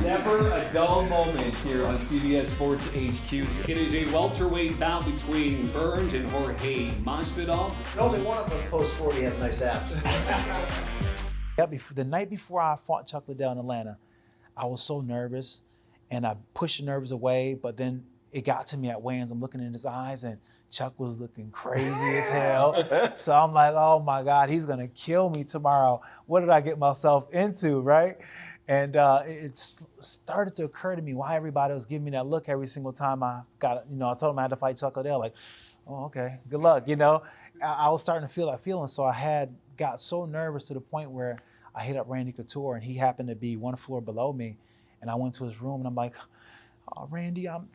P: Never a dull moment here on CBS Sports HQ. It is a welterweight bout between Burns and Jorge Masvidal.
F: Only one of us post 40 has nice abs.
Q: The night before I fought Chuck Liddell in Atlanta, I was so nervous, and I pushed the nerves away, but then it got to me at weigh-ins. I'm looking in his eyes, and Chuck was looking crazy as hell. So I'm like, oh my God, he's gonna kill me tomorrow. What did I get myself into, right? And it started to occur to me why everybody was giving me that look every single time I got, I told him I had to fight Chuck Liddell, like, oh, okay, good luck, I was starting to feel that feeling, so I got so nervous to the point where I hit up Randy Couture, and he happened to be one floor below me, and I went to his room, and I'm like, oh, Randy, I'm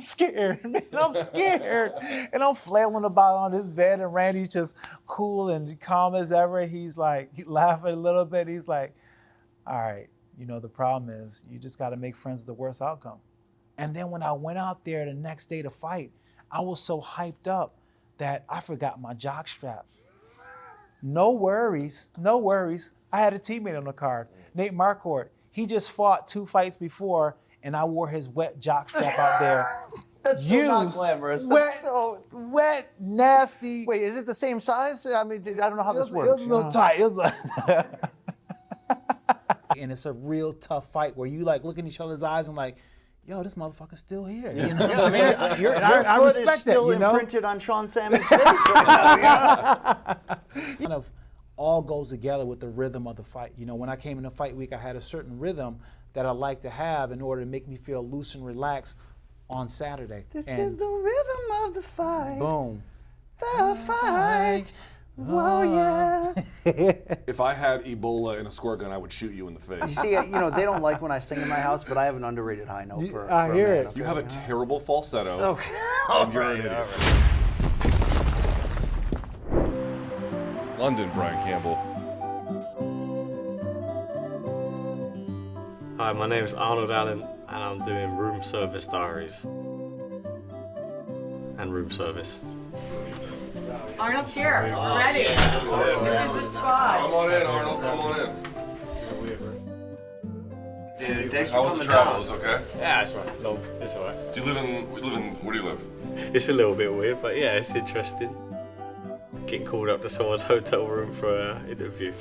Q: scared, man, I'm scared. And I'm flailing about on his bed, and Randy's just cool and calm as ever. He's like, laughing a little bit. He's like, all right, the problem is you just got to make friends with the worst outcome. And then when I went out there the next day to fight, I was so hyped up that I forgot my jock strap. No worries. I had a teammate on the card, Nate Marquardt. He just fought 2 fights before, and I wore his wet jock strap out there.
F: That's so not glamorous. That's so
Q: wet, nasty.
F: Wait, is it the same size? I mean, I don't know how this works.
Q: It was a little tight. It was like And it's a real tough fight where you like look in each other's eyes and like, yo, this motherfucker's still here. You know what I'm saying?
A: Your
Q: I
A: foot
Q: respect
A: is still
Q: that, you know?
A: imprinted on Sean Salmon's face right now.
Q: Kind of all goes together with the rhythm of the fight. You know, when I came into fight week, I had a certain rhythm that I like to have in order to make me feel loose and relaxed on Saturday.
A: This
Q: And
A: is the rhythm of the fight.
Q: boom.
A: The fight. Whoa, yeah.
H: If I had Ebola and a squirt gun, I would shoot you in the face.
A: You see, you know, they don't like when I sing in my house, but I have an underrated high note for
Q: I
A: for
Q: hear
A: a man,
Q: it.
A: okay?
H: You have a terrible falsetto.
A: Okay.
H: And you're an idiot. London, Brian Campbell.
D: Hi, my name is Arnold Allen, and I'm doing room service diaries. And room service.
K: Arnold's here. We're ready. This is the spot.
H: Come on in, Arnold. Come on in.
W: Dude, thanks for
H: How was
W: coming
H: the travel?
W: down.
H: Was it okay?
D: Yeah, it's right. No, it's alright.
H: Do you live in? Where do you live?
D: It's a little bit weird, but yeah, it's interesting. Getting called up to someone's hotel room for an interview.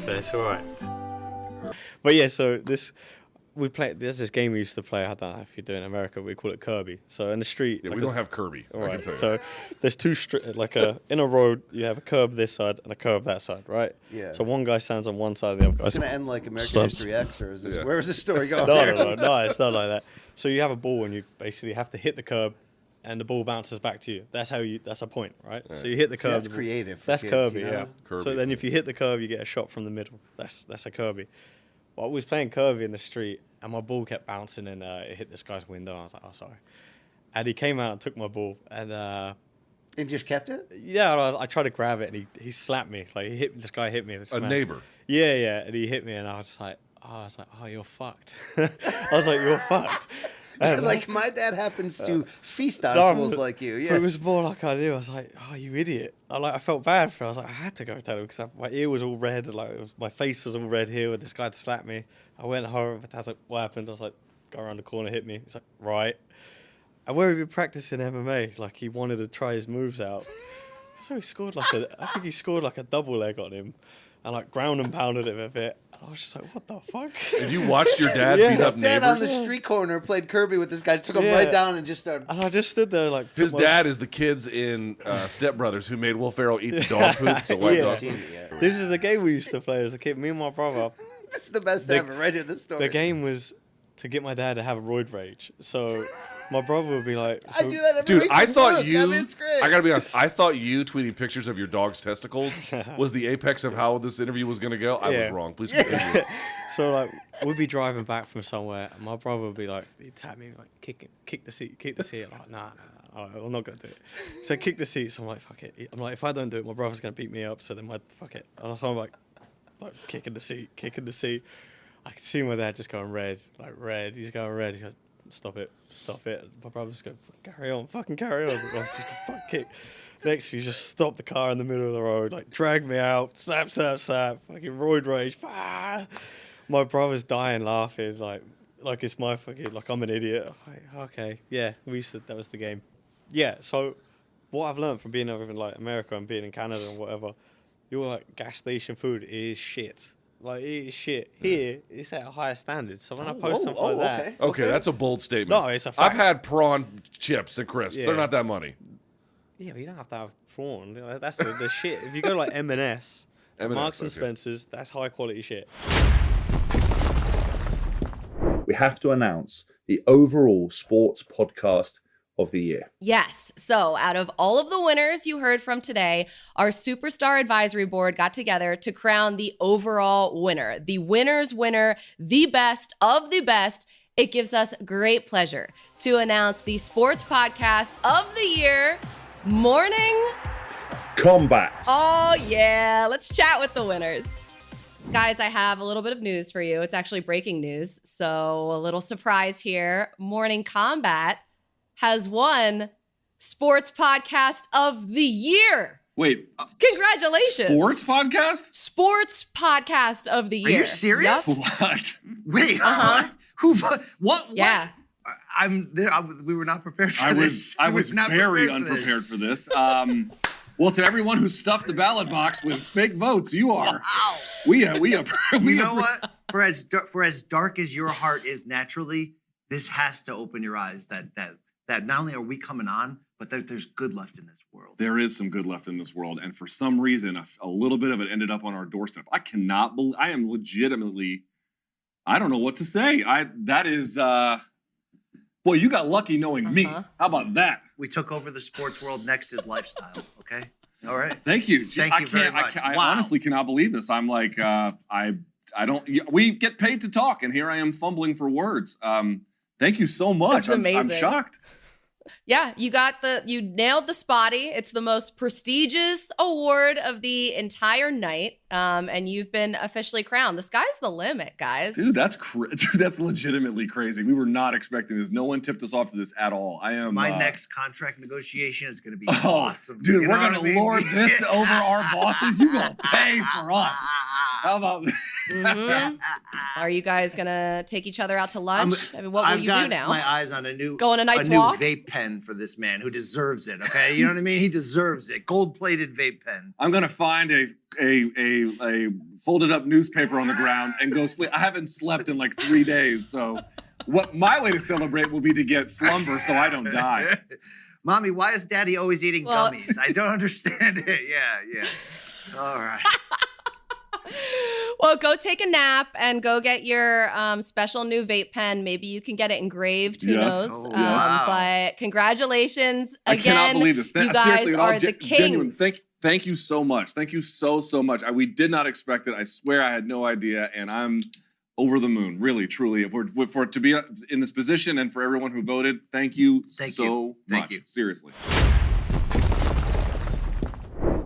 D: But it's alright. But yeah, so there's this game we used to play, I don't know if you do in America, we call it Kirby. So in the street.
H: Yeah,
D: like
H: we don't have Kirby.
D: All
H: I
D: right.
H: can tell you.
D: So there's two in a road, you have a curb this side and a curb that side, right?
A: Yeah.
D: So one guy stands on one side, the other guy.
A: It's gonna end like American History X, or is this? Where is this story going?
D: No, it's not like that. So you have a ball and you basically have to hit the curb, and the ball bounces back to you. That's a point, right?
H: Yeah.
D: So you hit the
A: See,
D: curb.
A: that's creative for
D: That's
A: kids,
D: Kirby,
A: you know?
D: yeah.
H: Kirby.
D: So then if you hit the curb, you get a shot from the middle. That's a Kirby. Well, I was playing Kirby in the street, and my ball kept bouncing, and it hit this guy's window. I was like, oh, sorry. And he came out and took my ball, and
A: And just kept it?
D: yeah, I tried to grab it, and he slapped me. Like this guy hit me.
H: A neighbor.
D: Yeah, and he hit me, and I was like, oh, you're fucked. I was like, you're fucked. And
A: Like my dad happens to feast on
D: No,
A: fools
D: but-
A: like you.
D: but
A: Yes.
D: It was more like I knew. I was like, "Oh, you idiot!" I felt bad for him. I was like, I had to go tell him because my ear was all red, my face was all red here. With this guy slapped me. I went home. I was like, "What happened?" I was like, "Go around the corner, hit me." He's like, "Right." And where have you been practicing MMA? Like he wanted to try his moves out. So he scored I think he scored like a double leg on him, and like ground and pounded him a bit. And I was just like, what the fuck?
H: And you watched your dad
D: Yeah.
H: beat up
A: His dad
H: neighbors?
A: on the street corner played Kirby with this guy, took him
D: Yeah.
A: right down and just started.
D: And I just stood there like.
H: His dad is the kids in Step Brothers who made Will Ferrell eat the dog poop, the white
D: Yeah.
H: dog poop.
D: This is the game we used to play as a kid. Me and my brother.
A: This is the best ever, right in this story.
D: The game was to get my dad to have a roid rage. So my brother would be like,
A: I do that every
H: Dude,
A: week
H: I
A: with
H: thought
A: Brooks.
H: you.
A: I mean, it's great.
H: I gotta be honest. I thought you tweeting pictures of your dog's testicles was the apex of how this interview was gonna go. I was
D: Yeah.
H: wrong. Please continue.
D: So like we'd be driving back from somewhere, and my brother would be like, he'd tap me like, kick the seat. I'm like, nah, I'm not gonna do it. So I kick the seat. So I'm like, fuck it. I'm like, if I don't do it, my brother's gonna beat me up. So then fuck it. And so I'm like kicking the seat. I can see my dad just going red. He's going red. He's like, stop it. My brother's going, fucking carry on. I'm just fuck kick. Next, he just stopped the car in the middle of the road, like dragged me out, slap, fucking roid rage. My brother's dying laughing, like it's my fucking, like I'm an idiot. Like, okay, yeah, that was the game. Yeah, so what I've learned from being over in like America and being in Canada and whatever, your like gas station food is shit. Like, it is shit. Here, it's at a higher standard. So when I post something like that...
H: Okay, that's a bold statement.
D: No, it's a fact.
H: I've had prawn chips and crisps.
D: Yeah.
H: They're not that money.
D: Yeah, but you don't have to have prawn. That's the shit. If you go like M&S, Marks and
H: okay.
D: Spencer's, that's high quality shit.
E: We have to announce the overall sports podcast of the year.
S: Yes. So out of all of the winners you heard from today, our Superstar Advisory Board got together to crown the overall winner, the winner's winner, the best of the best. It gives us great pleasure to announce the sports podcast of the year, Morning
E: Kombat.
S: Oh, yeah. Let's chat with the winners. Guys, I have a little bit of news for you. It's actually breaking news. So a little surprise here. Morning Kombat has won Sports Podcast of the Year.
N: Wait.
S: Congratulations.
N: Sports podcast?
S: Sports Podcast of the Year.
W: Are you serious?
S: Yep.
N: What?
W: Wait,
S: Uh-huh.
W: who? What?
S: Yeah.
W: I'm there. We were not prepared for this.
N: I was
W: not
N: very
W: prepared for this.
N: unprepared for this. Well, to everyone who stuffed the ballot box with fake votes, you are. We
B: You know what? For as dark as your heart is naturally, this has to open your eyes that not only are we coming on, but there's good left in this world.
N: There is some good left in this world, and for some reason, a little bit of it ended up on our doorstep. I cannot believe. I am legitimately. I don't know what to say. That is. Boy, you got lucky knowing me. How about that?
B: We took over the sports world. Next is lifestyle. Okay. All right.
N: Thank you.
B: Thank you very much.
N: I
B: Wow.
N: honestly cannot believe this. I'm like, I don't. We get paid to talk, and here I am fumbling for words. Thank you so much.
S: That's amazing.
N: I'm shocked.
S: Yeah, you nailed the spotty. It's the most prestigious award of the entire night. And you've been officially crowned. The sky's the limit, guys.
N: Dude, that's legitimately crazy. We were not expecting this. No one tipped us off to this at all. I am.
B: My next contract negotiation is going to be awesome.
N: Dude,
B: You
N: we're
B: know what
N: going
B: I
N: to
B: mean?
N: lord this over our bosses. You going to pay for us. How about that?
S: Are you guys gonna take each other out to lunch? I mean, what will
B: I've
S: you
B: got
S: do now?
B: my eyes on a new
S: walk?
B: vape pen for this man who deserves it. Okay, you know what I mean? He deserves it. Gold-plated vape pen.
N: I'm gonna find a folded up newspaper on the ground and go sleep. I haven't slept in like 3 days, so what my way to celebrate will be to get slumber so I don't die.
B: Mommy, why is Daddy always eating gummies? I don't understand it. Yeah. All right.
S: Well, go take a nap and go get your special new vape pen. Maybe you can get it engraved. Who knows?
N: Oh, yes.
S: But congratulations again.
N: I cannot believe this.
S: You guys
N: Seriously,
S: are the kings.
N: genuine. Thank you so much. Thank you so much. We did not expect it. I swear I had no idea, and I'm over the moon. Really, truly. For it to be in this position and for everyone who voted, thank you so much.
B: Thank you.
N: Seriously.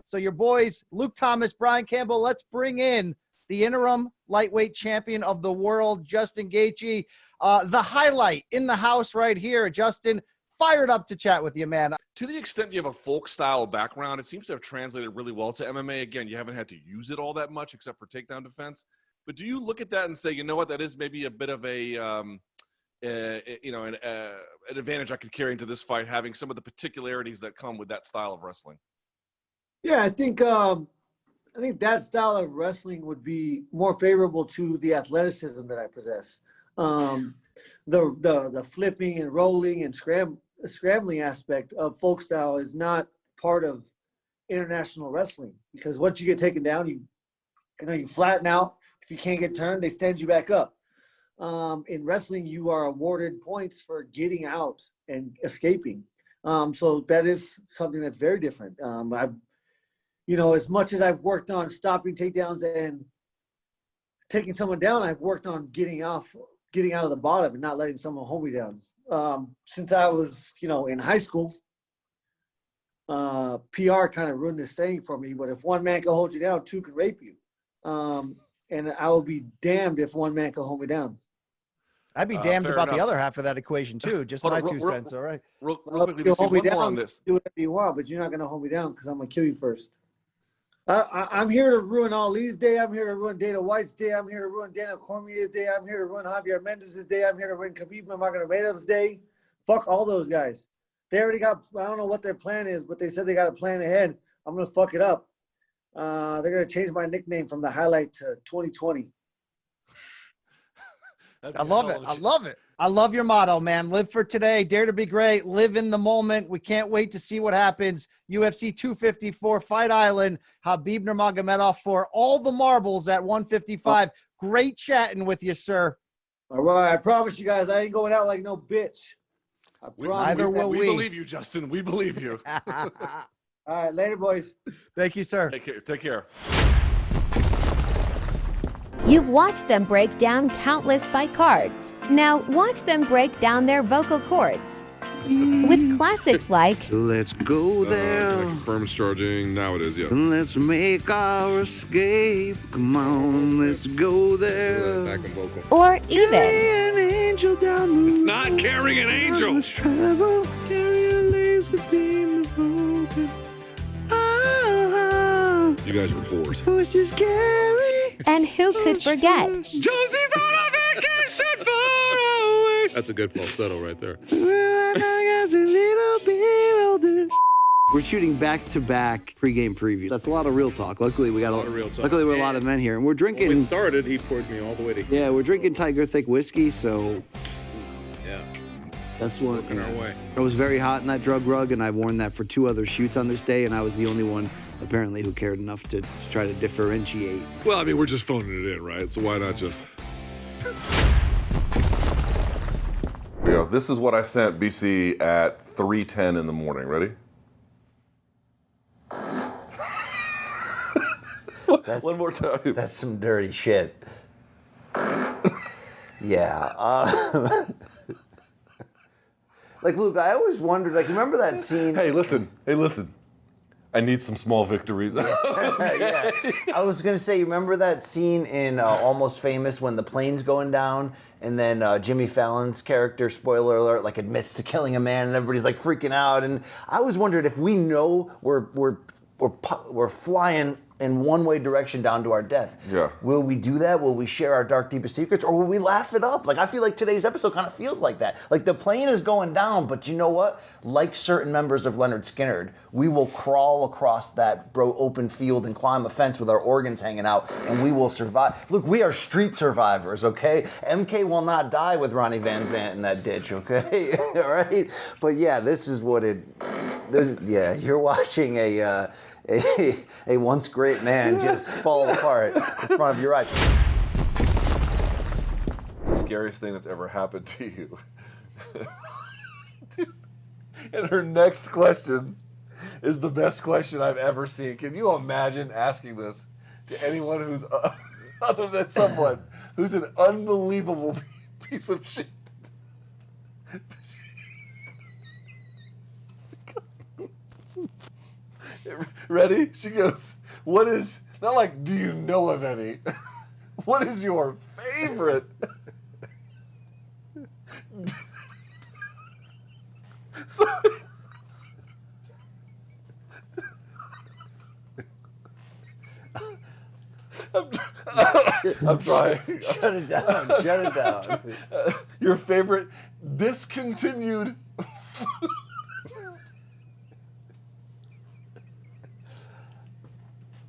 A: So your boys, Luke Thomas, Brian Campbell, let's bring in the interim lightweight champion of the world, Justin Gaethje. The highlight in the house right here. Justin, fired up to chat with you, man.
I: To the extent you have a folk style background, it seems to have translated really well to MMA. Again, you haven't had to use it all that much except for takedown defense. But do you look at that and say, you know what, that is maybe a bit of an advantage I could carry into this fight, having some of the particularities that come with that style of wrestling?
C: Yeah, I think that style of wrestling would be more favorable to the athleticism that I possess. The flipping and rolling and scrambling aspect of folk style is not part of international wrestling, because once you get taken down, you flatten out. If you can't get turned, they stand you back up. In wrestling, you are awarded points for getting out and escaping. So that is something that's very different. As much as I've worked on stopping takedowns and taking someone down, I've worked on getting out of the bottom and not letting someone hold me down. Since I was, in high school, PR kind of ruined this saying for me, but if one man can hold you down, two can rape you. And I will be damned if one man can hold me down.
A: I'd be damned about the other half of that equation too. Just my 2 cents. All right.
I: Real quickly, we see one more on this.
C: Do whatever you want, but you're not going to hold me down because I'm going to kill you first. I'm here to ruin Ali's day. I'm here to ruin Dana White's day. I'm here to ruin Daniel Cormier's day. I'm here to ruin Javier Mendez's day. I'm here to ruin Khabib Nurmagomedov's day. Fuck all those guys. They already got, I don't know what their plan is, but they said they got a plan ahead. I'm going to fuck it up. They're going to change my nickname from The Highlight to 2020.
A: I love it. I love it. I love your motto, man. Live for today. Dare to be great. Live in the moment. We can't wait to see what happens. UFC 254, Fight Island. Khabib Nurmagomedov for all the marbles at 155. Great chatting with you, sir.
C: All right. I promise you guys, I ain't going out like no bitch.
A: Neither will we.
I: We believe you, Justin. We believe you.
C: All right. Later, boys.
A: Thank you, sir.
I: Take care.
J: You've watched them break down countless fight cards. Now watch them break down their vocal cords. With classics like
T: Let's Go There.
U: Confirm charging. Now it is, yeah.
T: Let's make our escape. Come on, let's go there.
U: Back and vocal.
J: or even
T: Carry an angel down the
N: It's not carrying an angel.
T: Let's travel. Carry a laser beam the broken.
U: You guys are whores.
T: Voice is scary.
J: and who could forget?
T: Josie's on a vacation far away.
U: That's a good falsetto right there.
T: Well, I got a little bit older. We're shooting back-to-back pregame previews. That's a lot of real talk. Luckily, we got a lot of real talk. Luckily, we're a lot of men here, and we're drinking.
U: When we started, he poured me all the way to here.
T: Yeah, we're drinking Tiger Thick whiskey, so
U: Yeah.
T: that's what.
U: Working our way.
T: I was very hot in that drug rug, and I've worn that for 2 other shoots on this day, and I was the only one apparently who cared enough to try to differentiate.
U: Well, I mean, we're just phoning it in, right? So why not just...
H: Here we go. This is what I sent BC at 3:10 in the morning. Ready? One more time.
A: That's some dirty shit. Yeah. Like, Luke, I always wondered, like, remember that scene?
H: Hey, listen. I need some small victories.
A: Yeah. I was going to say, you remember that scene in Almost Famous when the plane's going down and then Jimmy Fallon's character, spoiler alert, like admits to killing a man and everybody's like freaking out. And I always wondered if we know we're flying in one-way direction down to our death.
H: Yeah.
A: Will we do that? Will we share our dark, deepest secrets? Or will we laugh it up? Like, I feel like today's episode kind of feels like that. Like, the plane is going down, but you know what? Like certain members of Leonard Skinner, we will crawl across that open field and climb a fence with our organs hanging out, and we will survive. Look, we are street survivors, okay? MK will not die with Ronnie Van Zant in that ditch, okay? All right? But yeah, this is what you're watching a once great man just fall apart in front of your eyes.
H: Scariest thing that's ever happened to you. Dude. And her next question is the best question I've ever seen. Can you imagine asking this to anyone who's other than someone who's an unbelievable piece of shit? Ready? She goes, what is, not like, do you know of any? What is your favorite? Sorry. I'm trying.
A: Shut it down. Shut it down.
H: Your favorite discontinued food.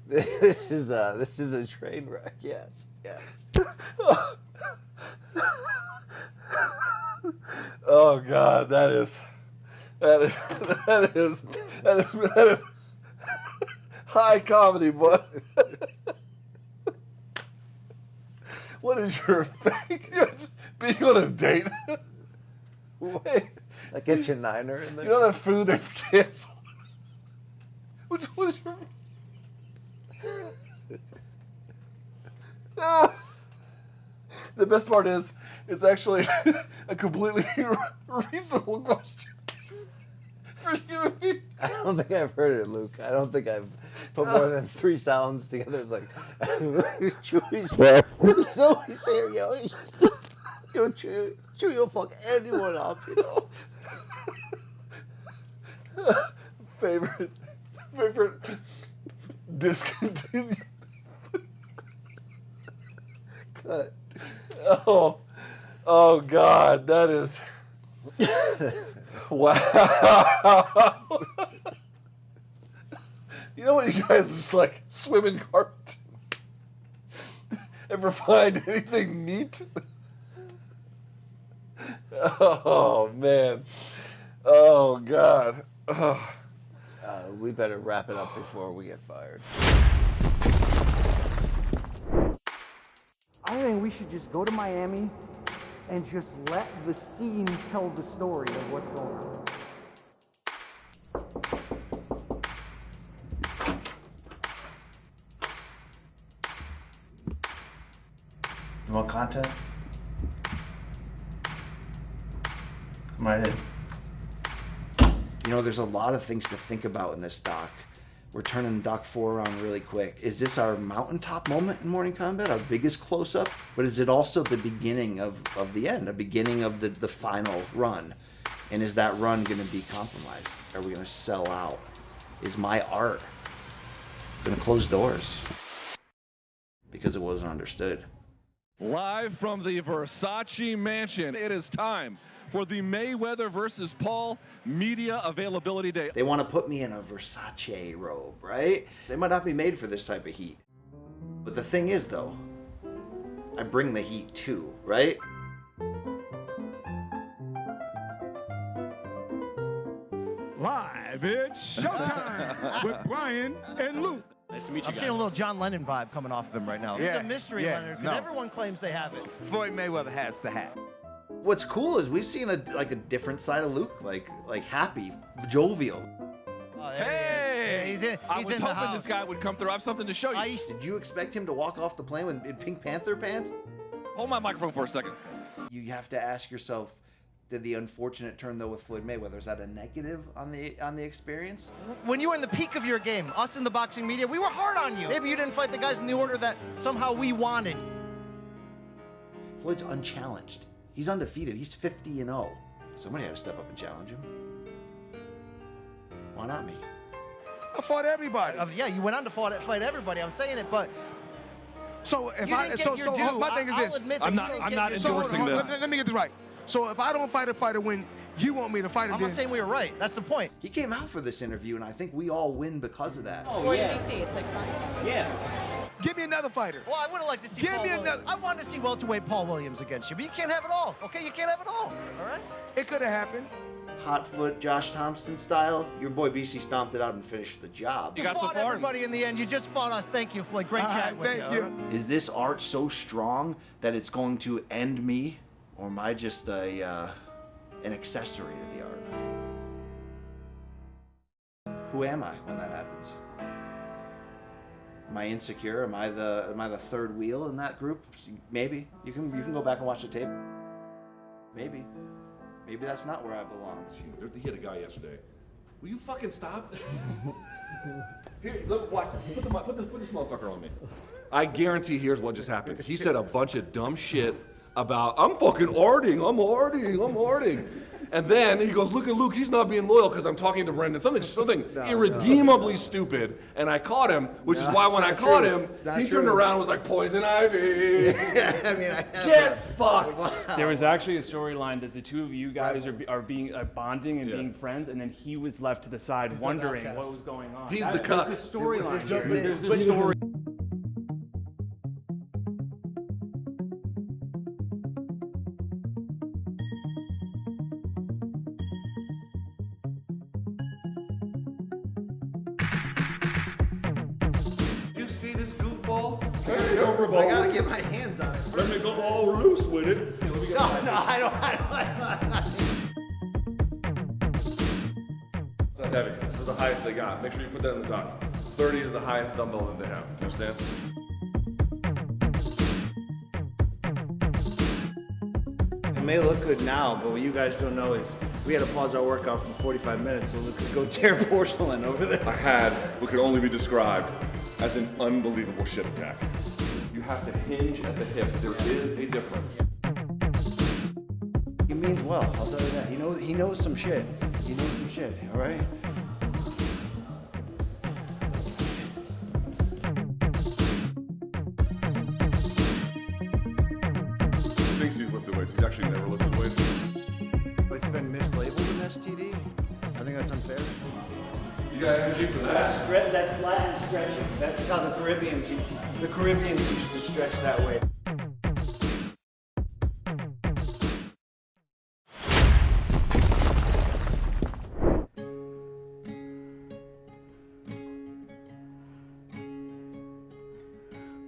A: This is a train wreck. Yes.
H: Oh God, that is high comedy, boy. What is your favorite? Being on a date? Wait.
A: That gets your niner in there.
H: You know that food they've canceled? What is your? The best part is, it's actually a completely reasonable question for you and me.
A: I don't think I've heard it, Luke. I don't think I've put more than 3 sounds together. It's like, Chewy's so serious. Yo, Chewy will fuck anyone up, you know.
H: Favorite discontinued.
A: Cut.
H: Oh God, that is wow. You know when you guys just like swim in carpet? Ever find anything neat? Oh man. Oh God. Oh.
A: We better wrap it up before we get fired.
B: I think we should just go to Miami and just let the scene tell the story of what's going on.
A: You want content? Come right in. You know, there's a lot of things to think about in this doc. We're turning Doc 4 around really quick. Is this our mountaintop moment in Morning Kombat, our biggest close-up? But is it also the beginning of the end, the beginning of the final run? And is that run going to be compromised? Are we going to sell out? Is my art going to close doors? Because it wasn't understood.
R: Live from the Versace mansion, it is time for the Mayweather versus Paul Media Availability Day.
B: They want to put me in a Versace robe, right? They might not be made for this type of heat. But the thing is, though, I bring the heat too, right?
M: Live, it's showtime with Brian and Luke.
F: Nice to meet you
O: I'm
F: guys.
O: seeing a little John Lennon vibe coming off of him right now.
M: Yeah,
O: He's a mystery
M: yeah,
O: Leonard because
M: no.
O: everyone claims they have it.
M: Floyd Mayweather has the hat.
B: What's cool is we've seen a different side of Luke, like happy, jovial.
O: Oh,
R: Hey!
O: he's in,
R: I
O: he's
R: was
O: in the
R: hoping
O: house.
R: this guy would come through. I have something to show you.
B: Did you expect him to walk off the plane in Pink Panther pants?
R: Hold my microphone for a second.
B: You have to ask yourself, did the unfortunate turn though with Floyd Mayweather, is that a negative on the experience?
O: When you were in the peak of your game, us in the boxing media, we were hard on you. Maybe you didn't fight the guys in the order that somehow we wanted.
B: Floyd's unchallenged. He's undefeated. He's 50-0. Somebody had to step up and challenge him. Why not me?
M: I fought everybody.
O: Yeah, you went on to fight everybody. I'm saying it, but
M: So if
O: you
M: I
O: didn't get your due.
M: my thing is
O: I'll
M: this.
O: admit that
R: I'm
O: you
R: not-
O: didn't
R: I'm
O: get
R: not
O: your
M: So,
O: due.
R: endorsing
M: hold on,
R: this.
M: let me get this right. So if I don't fight a fighter when you want me to fight him,
O: I'm not saying we were right. That's the point.
B: He came out for this interview, and I think we all win because of that.
K: Before DC, it's like fun.
P: Yeah.
M: give me another fighter.
O: Well, I would have liked to see
M: Give
O: Paul
M: me
O: Williams.
M: another-
O: I wanted to see welterweight Paul Williams against you, but you can't have it all. Okay, you can't have it all. All right.
M: It could have happened.
B: Hot foot, Josh Thompson style. Your boy BC stomped it out and finished the job.
O: You fought everybody in the end. You just fought us. Thank you, Floyd. Great chat with
M: thank
O: you.
M: you.
B: Is this art so strong that it's going to end me, or am I just an accessory to the art? Who am I when that happens? Am I insecure? Am I the third wheel in that group? Maybe you can go back and watch the tape. Maybe that's not where I belong.
R: He hit a guy yesterday. Will you fucking stop? Here, look, watch this. Put this motherfucker on me. I guarantee here's what just happened. He said a bunch of dumb shit about, I'm fucking arting. And then he goes, look at Luke, he's not being loyal because I'm talking to Brendan. Something irredeemably stupid. And I caught him, which is why when I caught him, he turned around and was like, poison ivy. Get fucked.
P: There was actually a storyline that the two of you guys are being bonding and being friends, and then he was left to the side wondering what was going on.
R: He's the cuck.
P: There's a storyline here. There's a story.
R: You see this goofball?
B: I gotta get my hands on it.
R: Let me go all loose with it.
B: No, I don't.
R: Not heavy. This is the highest they got. Make sure you put that in the doc. 30 is the highest dumbbell that they have. You understand?
B: It may look good now, but what you guys don't know is we had to pause our workout for 45 minutes so Luke could go tear porcelain over there.
R: I had what could only be described as an unbelievable shit attack. You have to hinge at the hip. There is a difference.
B: He means well, I'll tell you that. He knows some shit. All right?
R: He thinks he's lifted weights. He's actually never lifted weights.
B: It's been mislabeled an STD. I think that's unfair.
R: You got energy for that?
B: That's Latin stretching. That's how the Caribbeans used to stretch that way.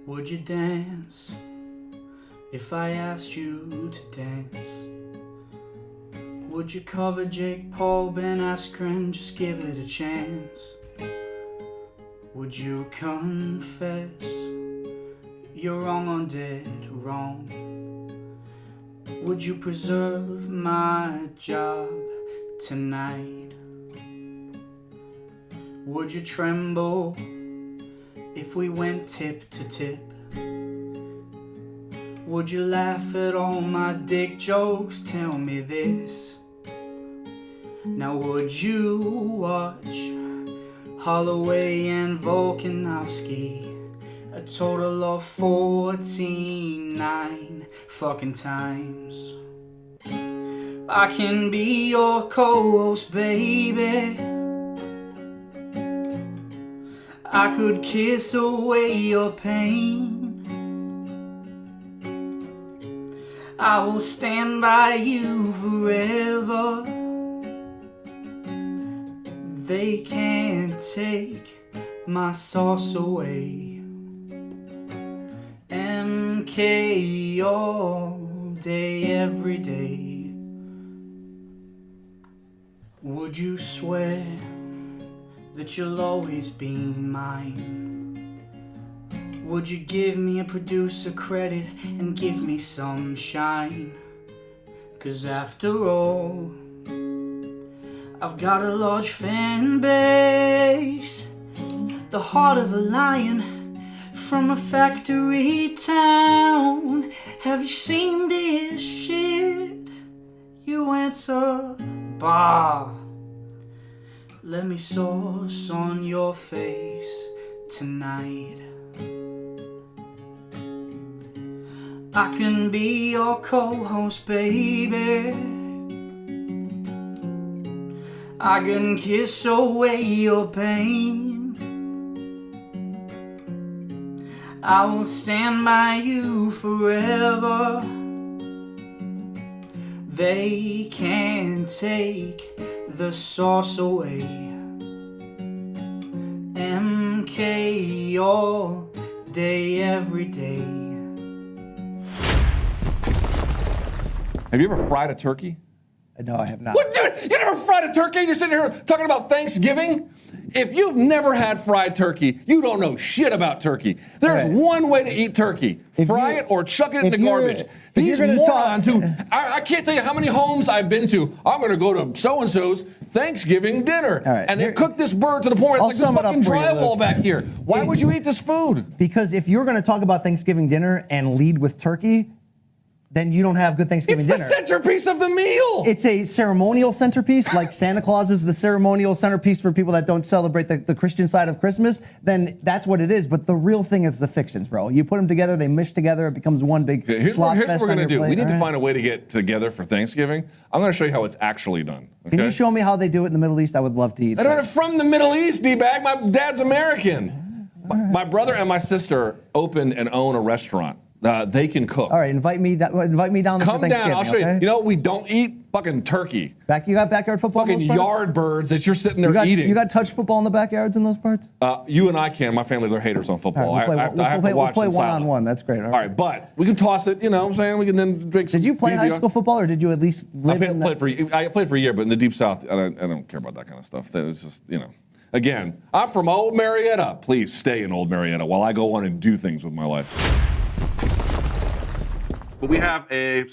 V: Would you dance if I asked you to dance? Would you cover Jake Paul, Ben Askren, just give it a chance? Would you confess you're wrong on dead wrong? Would you preserve my job tonight? Would you tremble if we went tip to tip? Would you laugh at all my dick jokes? Tell me this. Now would you watch Holloway and Volkanovski A total of 49 fucking times. I can be your co-host, baby. I could kiss away your pain. I will stand by you forever. They can't take my sauce away. MK all day, every day. Would you swear that you'll always be mine? Would you give me a producer credit and give me some shine? 'Cause after all, I've got a large fan base, the heart of a lion from a factory town. Have you seen this shit? You answer, bah. Let me sauce on your face tonight. I can be your co-host, baby. I can kiss away your pain. I will stand by you forever. They can't take the sauce away. MK all day, every day.
H: Have you ever fried a turkey?
A: No, I have not.
H: What, dude? You never fried a turkey? You're sitting here talking about Thanksgiving? If you've never had fried turkey, you don't know shit about turkey. There's one way to eat turkey. Fry it or chuck it in the garbage. These morons who, I can't tell you how many homes I've been to. I'm going to go to so-and-so's Thanksgiving dinner. And they cook this bird to the point where it's like this fucking drywall back here. Why would you eat this food?
A: Because if you're going to talk about Thanksgiving dinner and lead with turkey, then you don't have good Thanksgiving dinner.
H: It's the centerpiece of the meal.
A: It's a ceremonial centerpiece, like Santa Claus is the ceremonial centerpiece for people that don't celebrate the Christian side of Christmas. Then that's what it is. But the real thing is the fixins, bro. You put them together, they mish together, it becomes one big slot fest.
H: Here's what we're going to do. We need to find a way to get together for Thanksgiving. I'm going to show you how it's actually done. Okay?
A: Can you show me how they do it in the Middle East? I would love to eat.
H: I don't know, from the Middle East, D-bag. My dad's American. My brother and my sister opened and own a restaurant. They can cook.
A: All right, invite me down there for Thanksgiving.
H: Come down, I'll show you. You know, we don't eat fucking turkey.
A: You got backyard football
H: fucking
A: in those parts?
H: yard birds that you're sitting there eating.
A: You got touch football in the backyards in those parts?
H: You and I can. My family, they're haters on football.
A: Right,
H: I have to watch
A: we'll play
H: in silence.
A: one-on-one. That's great.
H: All right, but we can toss it, you know what I'm saying? We can then drink some.
A: Did you play high school football, or did you at least live in that?
H: I played for a year, but in the Deep South, I don't care about that kind of stuff. That was just, you know. Again, I'm from Old Marietta. Please stay in Old Marietta while I go on and do things with my life.
R: But we have a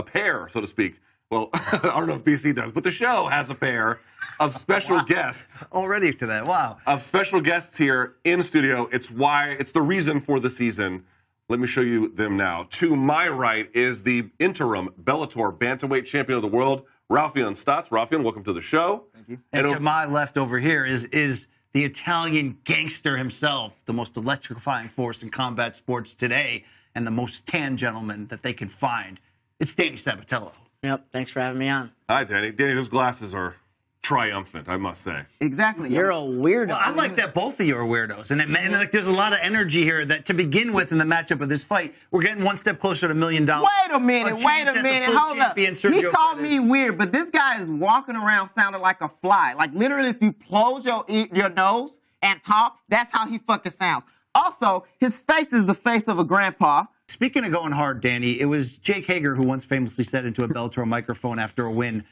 R: pair, so to speak. Well, I don't know if BC does, but the show has a pair of special guests.
B: Already to that, wow.
R: Of special guests here in studio. It's the reason for the season. Let me show you them now. To my right is the interim Bellator bantamweight champion of the world, Ralphion Stots. Ralphion, welcome to the show.
B: Thank you. And to my left over here is the Italian gangster himself, the most electrifying force in combat sports today, and the most tan gentleman that they can find. It's Danny Sabatello.
G: Yep, thanks for having me on.
R: Hi, Danny. Danny, those glasses are triumphant, I must say.
B: Exactly.
G: You're a weirdo.
B: Well, I like that both of you are weirdos. And like, there's a lot of energy here that, to begin with in the matchup of this fight, we're getting one step closer to $1 million.
L: Wait a minute, hold up. He called me weird, but this guy is walking around sounding like a fly. Like, literally, if you close your nose and talk, that's how he fucking sounds. Also, his face is the face of a grandpa.
B: Speaking of going hard, Danny, it was Jake Hager who once famously said into a Bellator microphone after a win,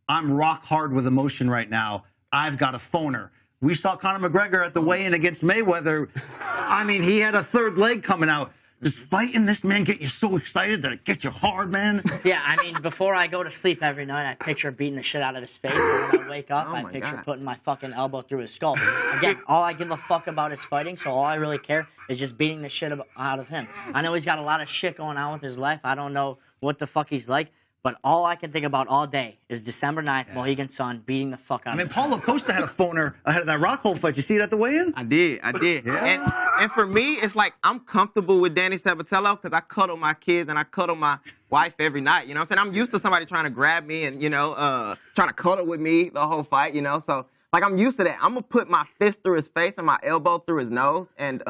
B: "I'm rock hard with emotion right now. I've got a phoner." We saw Conor McGregor at the weigh-in against Mayweather. I mean, he had a third leg coming out. Does fighting this man get you so excited that it gets you hard, man?
G: Yeah, I mean, before I go to sleep every night, I picture beating the shit out of his face. And when I wake up, I picture putting my fucking elbow through his skull. Again, all I give a fuck about is fighting, so all I really care is just beating the shit out of him. I know he's got a lot of shit going on with his life. I don't know what the fuck he's like, But all I can think about all day is December 9th, Mohegan Sun beating the fuck out of
B: I mean, Paulo Costa had a phoner ahead of that Rockhold fight. You see it at the weigh-in?
L: I did.
B: Yeah.
L: And for me, it's like I'm comfortable with Danny Sabatello because I cuddle my kids and I cuddle my wife every night. You know what I'm saying? I'm used to somebody trying to grab me and, trying to cuddle with me the whole fight, So, like, I'm used to that. I'm going to put my fist through his face and my elbow through his nose, and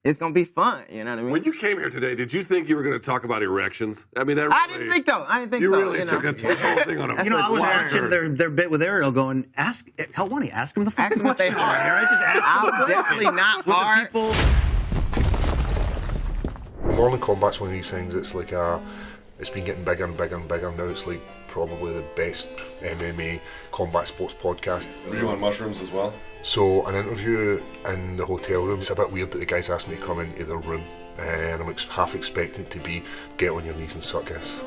L: it's going to be fun. You know what I mean?
N: When you came here today, did you think you were going to talk about erections? I mean,
L: I didn't think so.
N: You really took a whole thing on a
B: I was watching their bit with Ariel going, ask him the fucking
L: what they
B: question.
L: are.
B: Right? Just ask him
L: I'm definitely not hard.
D: Morning Kombat's one of these things. It's like it's been getting bigger and bigger and bigger. Now it's like probably the best MMA combat sports podcast.
N: Were you on mushrooms as well?
D: So an interview in the hotel room. It's a bit weird that the guys asked me to come into their room, and I'm half expecting it to be get on your knees and suck this.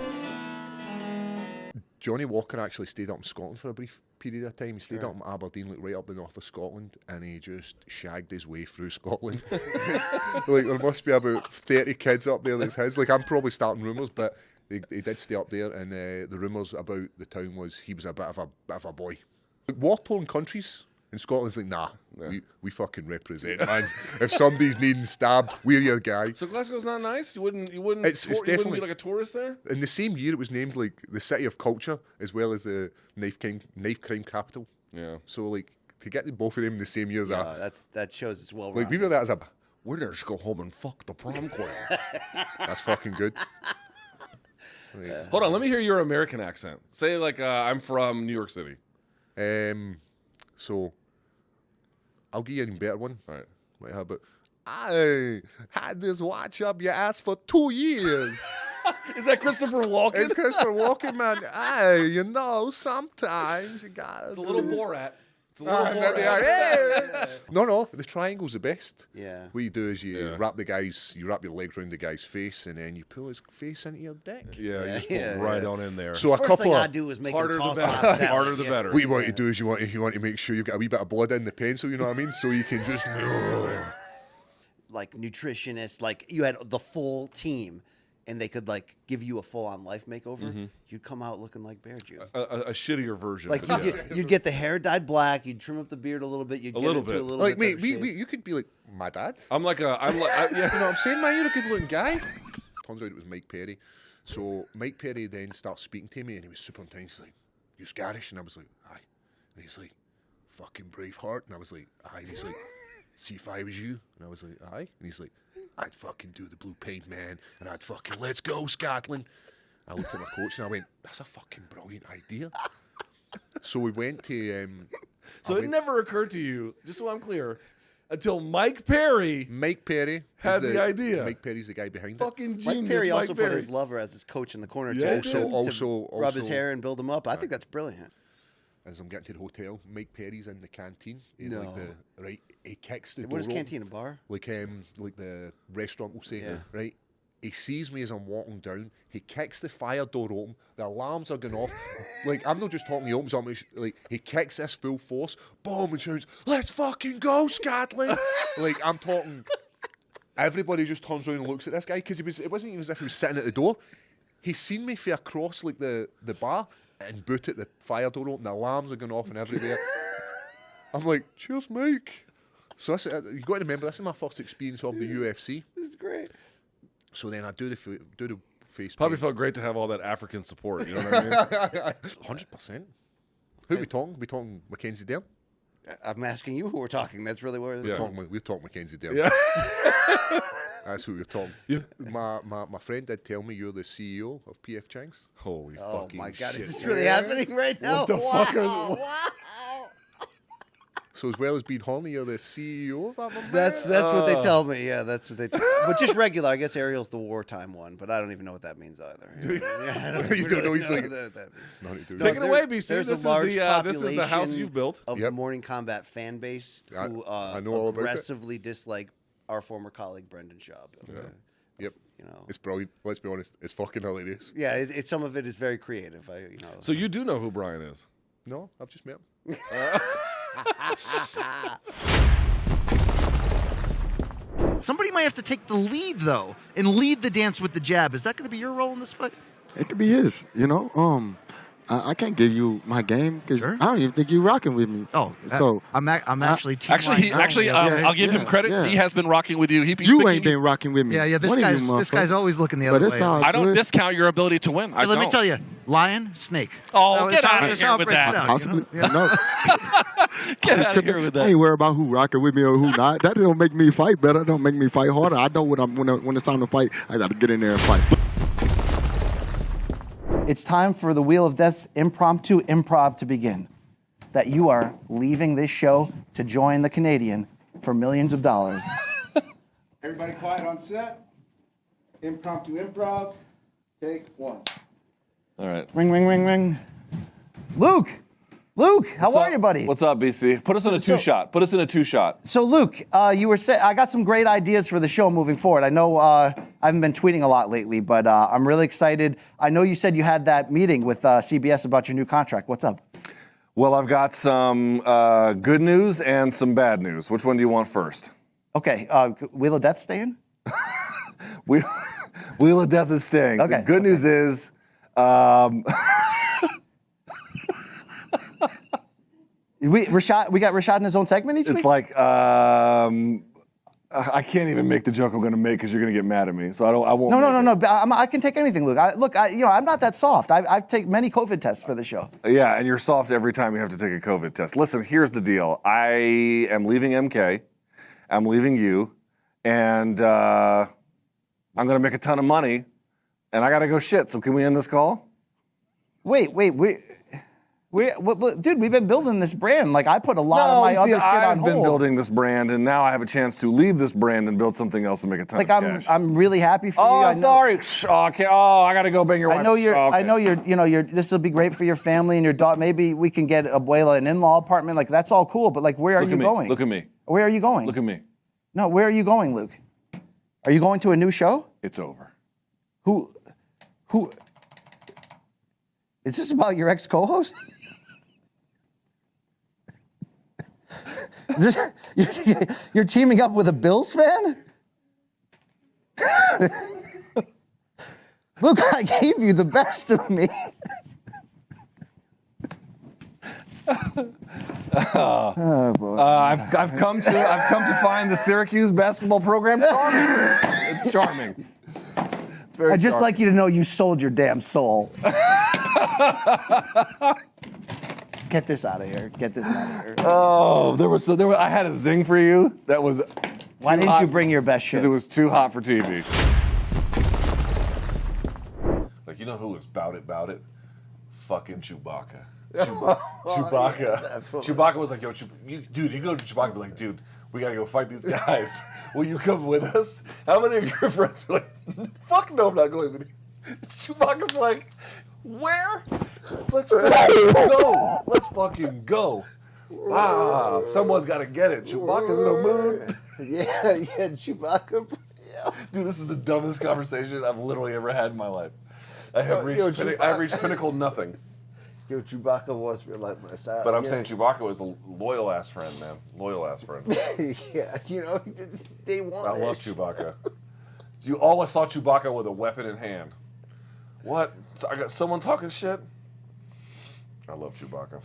E: Johnny Walker actually stayed up in Scotland for a brief period of time. He stayed up in Aberdeen, like right up the north of Scotland, and he just shagged his way through Scotland. Like there must be about 30 kids up there that's his. Like I'm probably starting rumours, but he did stay up there, and the rumours about the town was he was a bit of a boy. War-torn countries. In Scotland's like, nah, we fucking represent, man. If somebody's needing stabbed, we're your guy.
I: So Glasgow's not nice? You wouldn't
E: It's definitely,
I: wouldn't be like a tourist there?
E: In the same year, it was named like the city of culture as well as the knife crime capital.
I: Yeah.
E: So like to get both of them in the same year,
A: that shows it's well.
E: Like we know that as a
I: we're there to go home and fuck the prom queen.
E: That's fucking good.
I: Hold on, let me hear your American accent. Say like I'm from New York City.
E: So I'll give you an even better one. All right. Wait, how about I had this watch up your ass for 2 years.
I: Is that Christopher Walken?
E: It's Christopher Walken, man. Sometimes you gotta.
I: It's a little Borat. It's a little Borat.
E: No, the triangle's the best.
A: Yeah.
E: What you do is you wrap your legs around the guy's face, and then you pull his face into your dick.
I: Yeah, you just pull it right on in there.
E: So
A: the
E: a
A: first
E: couple
A: thing
E: of
A: I do is make
I: harder
A: him
I: the
A: toss
I: better.
A: my salad.
I: Harder the better.
E: What you want to do is you want to make sure you've got a wee bit of blood in the pencil. You know what I mean? So you can just
A: like nutritionists, like you had the full team, and they could like give you a full-on life makeover. You'd come out looking like Bear Jew.
I: A shittier version.
A: Like you'd get the hair dyed black, you'd trim up the beard a little bit, you'd get into a little
E: like
A: bit
E: me, you could be like my dad.
I: You know what
E: I'm saying, man, you're a good-looking guy. Turns out it was Mike Perry. So Mike Perry then starts speaking to me, and he was super intense. He's like, "You Scottish?" And I was like, "Aye." And he's like, "Fucking Braveheart." And I was like, "Aye." And he's like, "See if I was you?" And I was like, "Aye." And he's like, "I'd fucking do the blue paint, man, and I'd fucking let's go Scotland." I looked at my coach and I went, "That's a fucking brilliant idea." So we went to.
I: So it never occurred to you, just so I'm clear, until Mike Perry
E: had
I: the idea.
E: Mike Perry's the guy behind
I: Fucking
E: it.
I: genius.
A: Mike Perry also
I: Perry.
A: put his lover as his coach in the corner
E: Yeah,
A: to
E: also
A: rub his hair and build him up. I think that's brilliant.
E: As I'm getting to the hotel, Mike Perry's in the canteen. He kicks the door.
A: What is
E: open.
A: canteen, a bar?
E: Like the restaurant will say,
A: Yeah.
E: right? He sees me as I'm walking down. He kicks the fire door open. The alarms are going off. Like, I'm not just talking, he opens up, like, he kicks this full force, boom, and shouts, "Let's fucking go, Scotland!" Like, I'm talking, everybody just turns around and looks at this guy, because it wasn't even as if he was sitting at the door. He's seen me fare across, like, the bar, and boot at the fire door open. The alarms are going off and everywhere. I'm like, "Cheers, Mike." So you've got to remember, this is my first experience of the UFC.
A: This is great.
E: So then I do the face.
I: Probably felt great to have all that African support. You know what I mean?
E: 100%. Who are we talking? We talking Mackenzie Dern?
A: I'm asking you who we're talking. That's really what it is.
E: We're talking Mackenzie Dern.
I: Yeah.
E: That's who we're talking. My friend did tell me you're the CEO of PF Chang's.
I: Holy
A: fucking my God,
E: shit.
A: is this really happening right now?
E: What the fuck is
A: Wow.
E: So as well as being horny, you're the CEO of that?
A: That's what they tell me. Yeah, that's what they tell me. But just regular. I guess Ariel's the wartime one, but I don't even know what that means either.
E: You don't know. He's like,
A: that means.
I: Take it away, BC.
A: There's
I: This
A: a large
I: is the house you've built.
A: of the Morning Kombat fan base who
E: I know all about it.
A: aggressively dislike our former colleague Brendan Schaub.
E: Yep.
A: You know,
E: it's brilliant. Let's be honest. It's fucking hilarious.
A: yeah, some of it is very creative.
I: So you do know who Brian is?
E: No, I've just met him.
O: Somebody might have to take the lead, though, and lead the dance with the jab. Is that going to be your role in this fight?
Q: It could be his. You know. I can't give you my game because I don't even think you're rocking with me.
O: Oh,
Q: so
O: I'm actually team
S: I'll give him credit.
Q: yeah.
S: He has been rocking with you.
Q: You ain't been rocking with me.
O: Yeah.
Q: One of you
O: This guy's always looking the
Q: But
O: other
Q: it's
O: way.
Q: all
S: I don't
Q: good.
S: discount your ability to win.
O: Hey, let me tell you, lion, snake.
S: Oh,
O: That's
S: get
O: how-
S: out of
O: that's
S: here
O: how it
S: with
O: breaks
S: that.
O: down,
Q: Possibly.
O: you know?
Q: No.
S: Get out of here with
Q: I
S: that.
Q: ain't worried about who rocking with me or who not. That don't make me fight better. That don't make me fight harder. I know when it's time to fight, I got to get in there and fight.
F: It's time for the Wheel of Death's Impromtu Improv to begin. That you are leaving this show to join the Canadian for millions of dollars.
W: Everybody quiet on set. Impromptu Improv. Take one.
H: All right.
F: Ring, ring, ring, ring. Luke, how are you, buddy?
H: What's up, BC? Put us in a two-shot. Put us in a two-shot.
F: So, Luke, you were saying I got some great ideas for the show moving forward. I know I haven't been tweeting a lot lately, but I'm really excited. I know you said you had that meeting with CBS about your new contract. What's up?
H: Well, I've got some good news and some bad news. Which one do you want first?
F: Okay, Wheel of Death staying?
H: Wheel of Death is staying.
F: Okay.
H: The good news is,
F: we got Rashad in his own segment each week?
H: it's like I can't even make the joke I'm going to make because you're going to get mad at me. So I won't.
F: No. I can take anything, Luke. I'm not that soft. I've taken many COVID tests for the show.
H: Yeah, and you're soft every time you have to take a COVID test. Listen, here's the deal. I am leaving MK. I'm leaving you, and I'm going to make a ton of money, and I got to go shit. So can we end this call?
F: Wait, dude, we've been building this brand. Like, I put a lot of my other shit on
H: I've
F: hold.
H: been building this brand, and now I have a chance to leave this brand and build something else and make a ton of cash.
F: I'm really happy for you.
H: Oh, sorry. Okay. Oh, I got to go bang your wife.
F: I know you're.
H: Okay.
F: I know you're. This will be great for your family and your daughter. Maybe we can get Abuela an in-law apartment. Like, that's all cool. But like, where are you going?
H: Look at me.
F: Where are you going?
H: Look at me.
F: No, where are you going, Luke? Are you going to a new show?
H: It's over.
F: Who? Is this about your ex-co-host? You're teaming up with a Bills fan? Look, I gave you the best of me.
H: Oh boy. I've come to find the Syracuse basketball program charming. It's charming. It's very.
F: I'd just
H: charming.
F: like you to know you sold your damn soul. Get this out of here. Get this out of here.
H: Oh, there was. I had a zing for you. That was.
F: Why didn't you bring your best shit?
H: Because it was too hot for TV. Like, you know who was bout it? Fucking Chewbacca. Chewbacca. Chewbacca was like, yo, dude, you go to Chewbacca and be like, dude, we gotta go fight these guys. Will you come with us? How many of your friends were like, fuck no, I'm not going with you. Chewbacca's like, where? Let's fucking go. Let's fucking go. Ah, someone's gotta get it. Chewbacca's in a mood.
A: Yeah, Chewbacca. Yeah.
H: Dude, this is the dumbest conversation I've literally ever had in my life. I have reached pinnacle nothing.
A: Yo, Chewbacca was relentless.
H: But I'm saying Chewbacca was a loyal ass friend, man. Loyal ass friend.
A: Yeah, they want
H: I love Chewbacca. You always saw Chewbacca with a weapon in hand. What? I got someone talking shit? I love Chewbacca.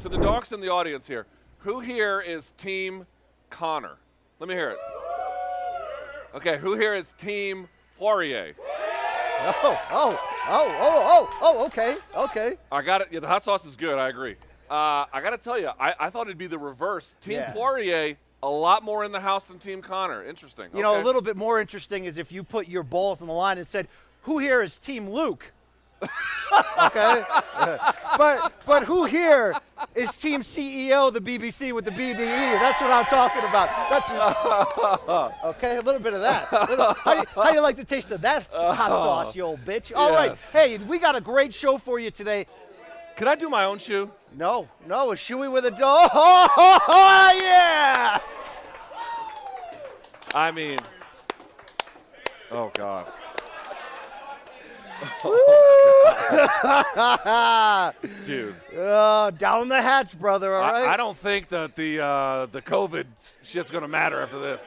I: To the docs in the audience here, who here is Team Connor? Let me hear it. Okay, who here is Team Poirier?
A: Okay.
I: I got it. Yeah, the hot sauce is good. I agree. I got to tell you, I thought it'd be the reverse. Team Poirier, a lot more in the house than Team Connor. Interesting.
A: You know, a little bit more interesting is if you put your balls on the line and said, who here is Team Luke? Okay? But who here is Team CEO of the BBC with the BDE? That's what I'm talking about. Okay, a little bit of that. How do you like the taste of that hot sauce, you old bitch? All right. Hey, we got a great show for you today.
I: Could I do my own shoe?
A: No, a shoey with a dough. Oh, yeah!
I: I mean, oh, God. Dude.
A: Down the hatch, brother, all right?
I: I don't think that the COVID shit's going to matter after this.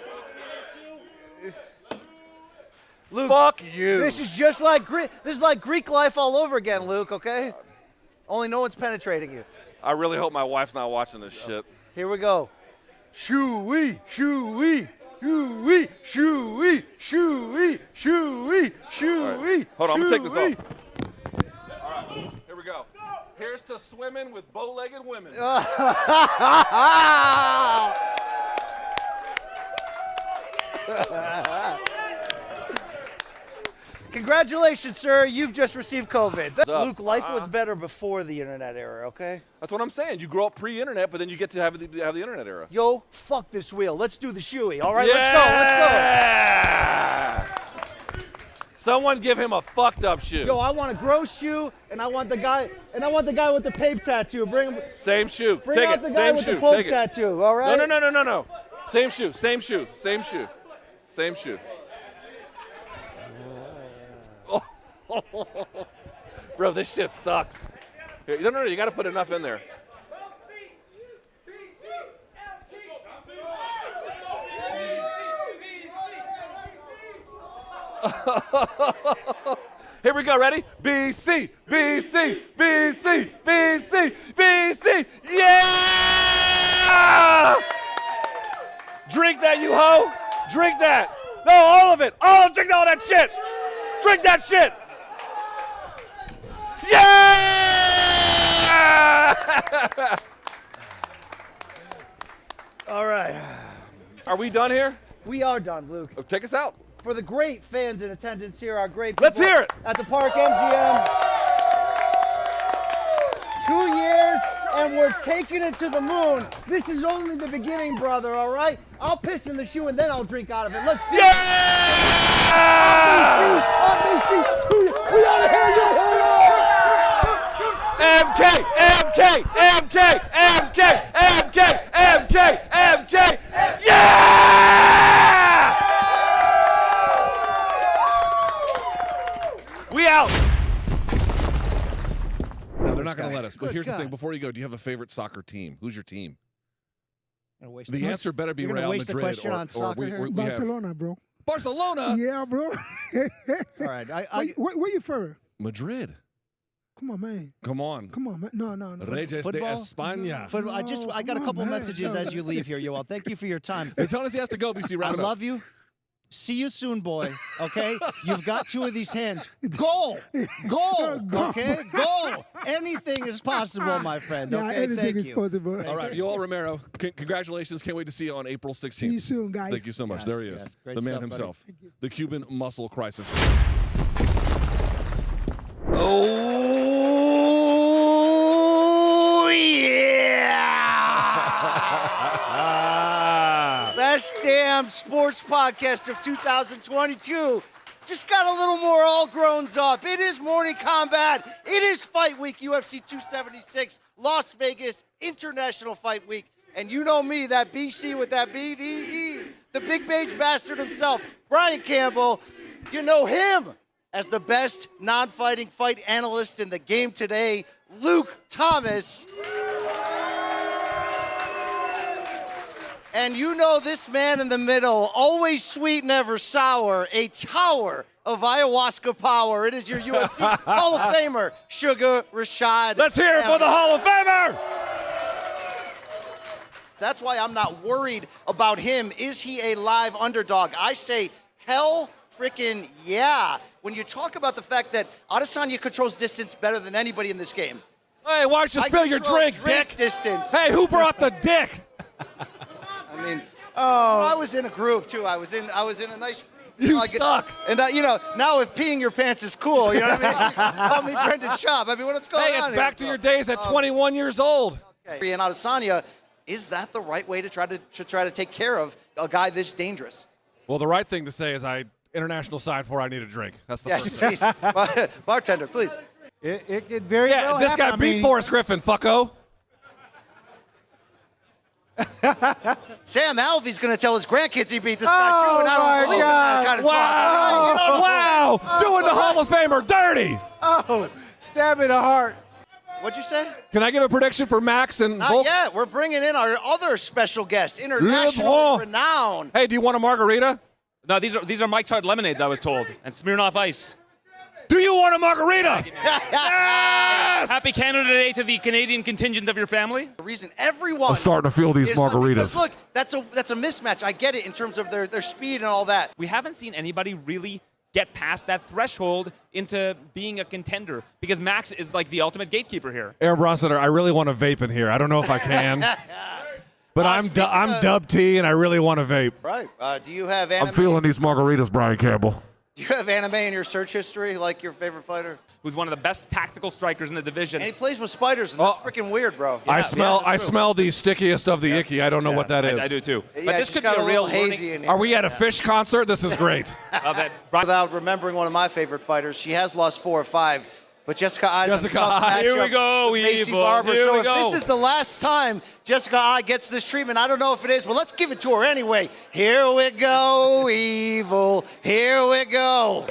A: Luke,
I: Fuck you.
A: This is just like Greek life all over again, Luke, okay? Only no one's penetrating you.
I: I really hope my wife's not watching this shit.
A: Here we go. Shoo-wee, shoo-wee, shoo-wee, shoo-wee, shoo-wee, shoo-wee, shoo-wee.
I: Right. Hold on, I'm gonna take this off. All right, here we go. Here's to swimming with bow-legged women.
A: Congratulations, sir. You've just received COVID.
I: What's up?
A: Luke, life was better before the internet era, okay?
I: That's what I'm saying. You grow up pre-internet, but then you get to have the internet era.
A: Yo, fuck this wheel. Let's do the shoey. All right,
I: Yeah!
A: let's go.
I: Someone give him a fucked up shoe.
A: Yo, I want a gross shoe, and I want the guy with the pape tattoo. Bring him.
I: Same shoe.
A: Bring
I: Take
A: out
I: it.
A: the guy
I: Same
A: with
I: shoe.
A: the pope
I: Take it.
A: tattoo. All right.
I: No. Same shoe. Same shoe. Same shoe. Same shoe. Bro, this shit sucks. Here, no, you got to put enough in there. Here we go, ready? BC, BC, BC, BC, BC, yeah! Drink that, you hoe! Drink that! No, all of it! Drink all that shit! Drink that shit! Yeah!
A: All right.
I: Are we done here?
A: We are done, Luke.
I: Take us out.
A: For the great fans in attendance here, our great
I: Let's
A: people
I: hear it.
A: at the Park MGM. 2 years, and we're taking it to the moon. This is only the beginning, brother, all right? I'll piss in the shoe, and then I'll drink out of it. Let's do it. RSD, we ought to hear you.
I: MK, MK, MK, MK, MK, MK, MK. Yeah! We out.
R: No, they're not going to let us. But here's the thing. Before you go, do you have a favorite soccer team? Who's your team? The answer better be Real Madrid.
O: You're waste the question on soccer here?
C: Barcelona, bro.
R: Barcelona?
C: Yeah, bro.
O: All right.
C: Where you from?
R: Madrid.
C: Come on, man.
R: Come on.
C: Come on, man. No.
R: Reyes de España.
O: Football. I got a couple messages as you leave here, Yoel. Thank you for your time.
R: Hey, tell us he has to go, BC.
O: I love you. See you soon, boy. Okay? You've got two of these hands. Goal! Goal! Okay? Goal! Anything is possible, my friend.
C: Yeah,
O: okay?
C: anything
O: Thank
C: is
O: you.
C: possible.
R: All right, Yoel Romero, congratulations. Can't wait to see you on April 16th.
C: See you soon, guys.
R: Thank you so much.
O: Yes,
R: there he is.
O: yes. Great
R: The man
O: stuff, buddy.
R: himself. The Cuban muscle crisis.
A: Oh, yeah! Best damn sports podcast of 2022. Just got a little more all grown up. It is Morning Kombat. It is Fight Week, UFC 276, Las Vegas International Fight Week. And you know me, that BC with that BDE, the big beige bastard himself, Brian Campbell. You know him as the best non-fighting fight analyst in the game today, Luke Thomas. And you know this man in the middle, always sweet, never sour, a tower of ayahuasca power. It is your UFC Hall of Famer, Sugar Rashad.
I: Let's hear it for the Hall of Famer!
A: That's why I'm not worried about him. Is he a live underdog? I say hell freaking yeah. When you talk about the fact that Adesanya controls distance better than anybody in this game.
I: Hey, why don't you spill your drink, dick?
A: Distance.
I: Hey, who brought the dick?
A: I mean, I was in a groove too. I was in a nice groove.
I: You suck.
A: And now if peeing your pants is cool, you know what I mean? Call me Brendan Schaub. I mean, what's going on
I: Hey, it's
A: here?
I: back to your days at 21 years old.
A: Okay. And Adesanya, is that the right way to try to take care of a guy this dangerous?
I: Well, the right thing to say is international side before I need a drink. That's the
A: Yes,
I: first thing.
A: please. Bartender, please.
O: It could very
I: Yeah,
O: well
I: this
O: happen.
I: guy
O: I
I: beat
O: mean,
I: Forrest Griffin, fucko.
A: Sam Alvey's going to tell his grandkids he beat this guy too, and I don't believe in that kind of talk.
I: Wow! Doing the Hall of Famer dirty!
O: Oh, stab in the heart.
A: What'd you say?
I: Can I give a prediction for Max and
A: Not
I: Volk?
A: yet. We're bringing in our other special guest,
I: Le
A: internationally
I: Bon.
A: renowned.
I: Hey, do you want a margarita?
J: No, these are Mike's Hard Lemonades, I was told, and Smirnoff Ice.
H: Do you want a margarita? Yes!
J: Happy Canada Day to the Canadian contingent of your family.
B: The reason everyone
H: I'm starting to feel these
B: is,
H: margaritas.
B: Because look, that's a mismatch. I get it in terms of their speed and all that.
J: We haven't seen anybody really get past that threshold into being a contender because Max is like the ultimate gatekeeper here.
H: Aaron Bronstetter, I really want to vape in here. I don't know if I can. But I'm Dub T, and I really want to vape.
B: Right. Do you have anime?
H: I'm feeling these margaritas, Brian Campbell.
B: Do you have anime in your search history, like your favorite fighter?
J: Who's one of the best tactical strikers in the division.
B: And he plays with spiders, and that's freaking weird, bro.
H: I smell the stickiest of the icky. I don't know what that is.
J: I do too.
B: Yeah,
J: But this could be
B: got
J: a real
B: hazy in here.
H: Are we at a Fish concert? This is great.
B: Without remembering one of my favorite fighters, she has lost 4 or 5. But Jessica Ai's a tough matchup.
J: Here we go,
B: with Macy
J: Evil.
B: Barber.
J: Here
B: So
J: we
B: if
J: go.
B: this is the last time Jessica Ai gets this treatment, I don't know if it is, but let's give it to her anyway. Here we go, Evil. Here we go.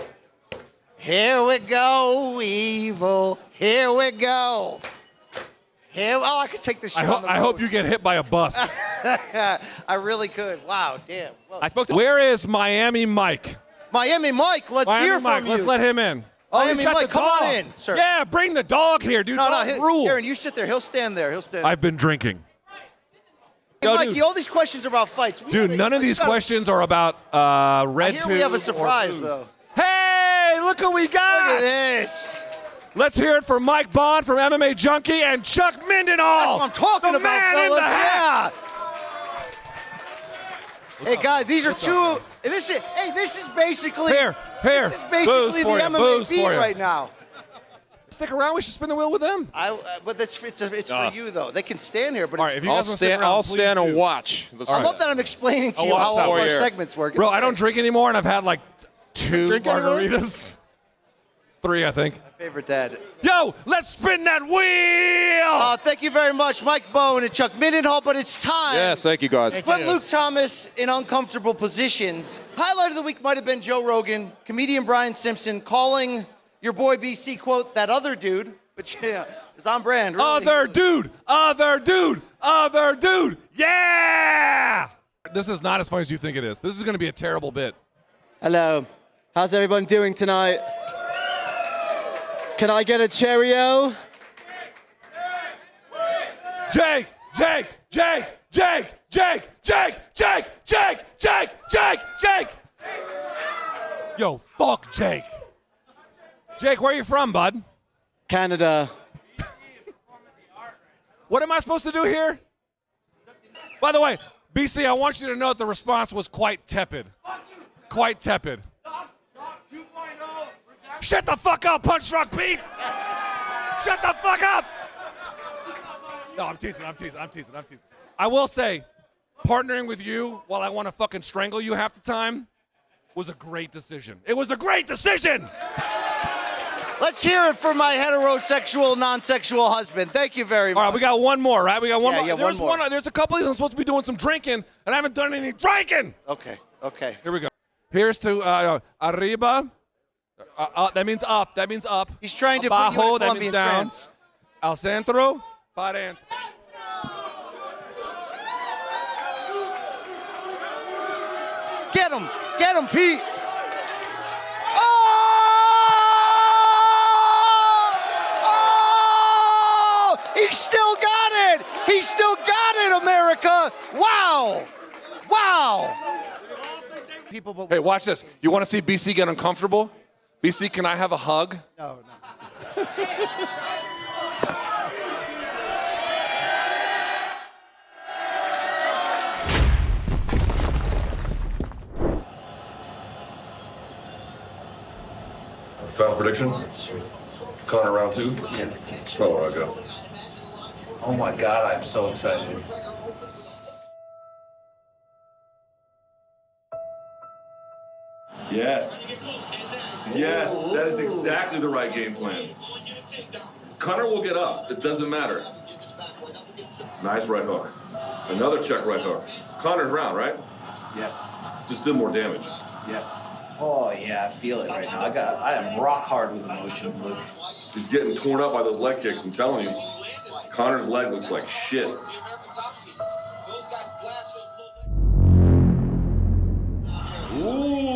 B: Here we go, Evil. Here we go. Oh, I could take this shit on the road.
H: I hope you get hit by a bus.
B: I really could. Wow, damn. Well,
H: Where is Miami Mike?
B: Miami Mike, let's hear from you.
H: Let's let him in. Oh,
B: Miami
H: he's got
B: Mike,
H: the
B: come
H: dog.
B: on in, sir.
H: Yeah, bring the dog here, dude.
B: No,
H: Dog rule.
B: Aaron, you sit there. He'll stand there.
H: I've been drinking.
B: Hey,
H: Yo,
B: Mikey,
H: dude.
B: all these questions are about fights.
H: Dude, none of these questions are about red
B: I hear we have a surprise, though.
H: Hey, look who we got.
B: Look at this.
H: Let's hear it for Mike Bond from MMA Junkie and Chuck Mindenhall.
B: That's what I'm talking
H: the
B: about,
H: man
B: fellas.
H: in the hat.
B: Yeah. Hey, guys, these are two. This is basically.
H: Here.
B: This is basically the MMA beat
H: for you.
B: right now.
H: Stick around. We should spin the wheel with them.
B: But it's for you though. They can stand here, but
H: All right, if you
T: I'll
H: guys wanna stick
T: stand.
H: around,
T: I'll
H: please
T: stand
H: do.
T: and watch.
B: I love that I'm explaining to you how all of our segments work.
H: Bro, I don't drink anymore, and I've had like 2
B: Drink anymore?
H: margaritas. 3, I think.
B: My favorite dad.
H: Yo, let's spin that wheel!
B: Thank you very much, Mike Bone and Chuck Mindenhall. But it's time.
T: Yes, thank you, guys.
B: Put Luke Thomas in uncomfortable positions. Highlight of the week might have been Joe Rogan, comedian Brian Simpson calling your boy BC, quote, that other dude, which is on brand. Really.
H: Other dude, yeah! This is not as funny as you think it is. This is going to be a terrible bit.
U: Hello, how's everyone doing tonight? Can I get a Cheerio?
H: Jake! Yo, fuck Jake. Jake, where are you from, bud?
U: Canada.
H: What am I supposed to do here? By the way, BC, I want you to know that the response was quite tepid. Quite tepid. Shut the fuck up, Punch Drunk Pete! Shut the fuck up! No, I'm teasing. I will say, partnering with you while I want to fucking strangle you half the time was a great decision. It was a great decision!
B: Let's hear it for my heterosexual, non-sexual husband. Thank you very much.
H: All right, we got one more, right? We got one more.
B: Yeah,
H: There's
B: one more.
H: There's a couple of these I'm supposed to be doing some drinking, and I haven't done any drinking!
B: Okay.
H: Here we go. Here's to arriba. That means up.
B: He's trying to
H: Abajo,
B: put you in a
H: that
B: Colombian
H: means down.
B: trance.
H: Al centro, para adentro.
B: Get him, Pete. Oh! He still got it, America. Wow.
H: Hey, watch this. You want to see BC get uncomfortable? BC, can I have a hug?
B: No.
X: Final prediction? Connor round 2? Yeah. Oh, I go.
F: Oh my God, I'm so excited.
R: Yes. Yes, that is exactly the right game plan. Connor will get up. It doesn't matter. Nice right hook. Another check right hook. Connor's round, right?
F: Yeah.
R: Just did more damage.
F: Yeah. Oh yeah, I feel it right now. I am rock hard with emotion, Luke.
R: He's getting torn up by those leg kicks, I'm telling you. Connor's leg looks like shit. Ooh.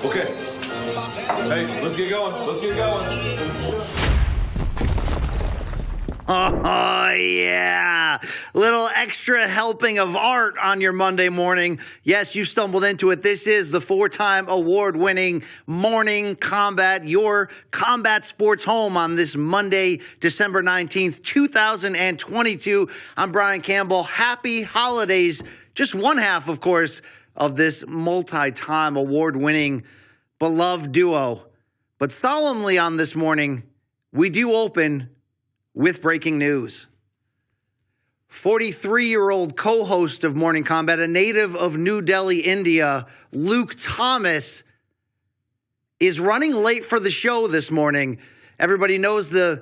H: Okay. Hey, let's get going. Let's get going.
A: Oh, yeah. Little extra helping of art on your Monday morning. Yes, you stumbled into it. This is the 4-time award-winning Morning Kombat, your combat sports home on this Monday, December 19th, 2022. I'm Brian Campbell. Happy holidays. Just one half, of course, of this multi-time award-winning beloved duo. But solemnly on this morning, we do open with breaking news. 43-year-old co-host of Morning Kombat, a native of New Delhi, India, Luke Thomas, is running late for the show this morning. Everybody knows the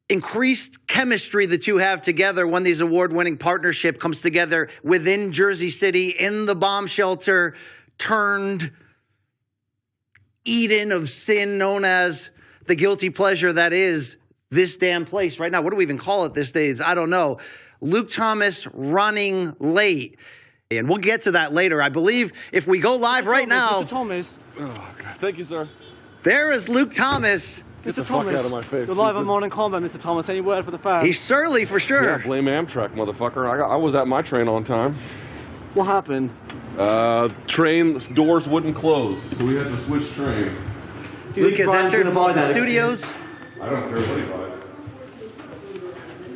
A: increased chemistry the two have together when these award-winning partnership comes together within Jersey City in the bomb shelter turned Eden of sin known as the guilty pleasure that is this damn place right now. What do we even call it these days? I don't know. Luke Thomas running late. And we'll get to that later. I believe if we go live right now.
K: Mr. Thomas.
H: Oh, God. Thank you, sir.
A: There is Luke Thomas.
K: Get the fuck out of my face. You're live on Morning Kombat, Mr. Thomas. Any word for the fans?
A: He's surly for sure.
H: Yeah, blame Amtrak, motherfucker. I was at my train on time.
K: What happened?
H: Train doors wouldn't close, so we had to switch trains.
A: Luke has entered the studios.
H: I don't care what he buys.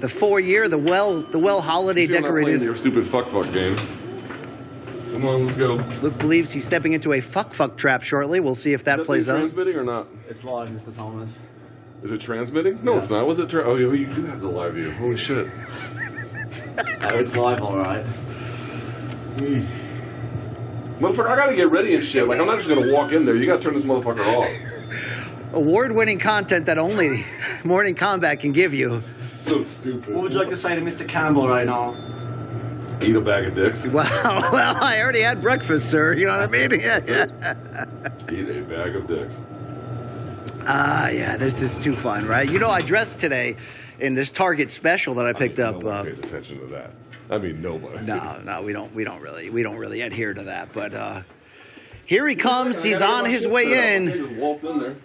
A: The 4-year, the well holiday decorated.
H: Your stupid fuck game. Come on, let's go.
A: Luke believes he's stepping into a fuck trap shortly. We'll see if that plays out.
H: Transmitting or not?
K: It's live, Mr. Thomas.
H: Is it transmitting? No, it's not. Was it? Oh, you do have the live view. Holy shit.
K: Oh, it's live, all right.
H: Motherfucker, I gotta get ready and shit. Like, I'm not just gonna walk in there. You gotta turn this motherfucker off.
A: Award-winning content that only Morning Kombat can give you.
H: So stupid.
K: What would you like to say to Mr. Campbell right now?
H: Eat a bag of dicks.
A: Well, I already had breakfast, sir. You know what I mean? Yeah.
H: Eat a bag of dicks.
A: Yeah, this is too fun, right? You know, I dressed today in this Target special that I picked up.
H: Nobody pays attention to that. I mean, nobody.
A: No, we don't really adhere to that. But here he comes. He's on his way in.
H: Just waltz in there.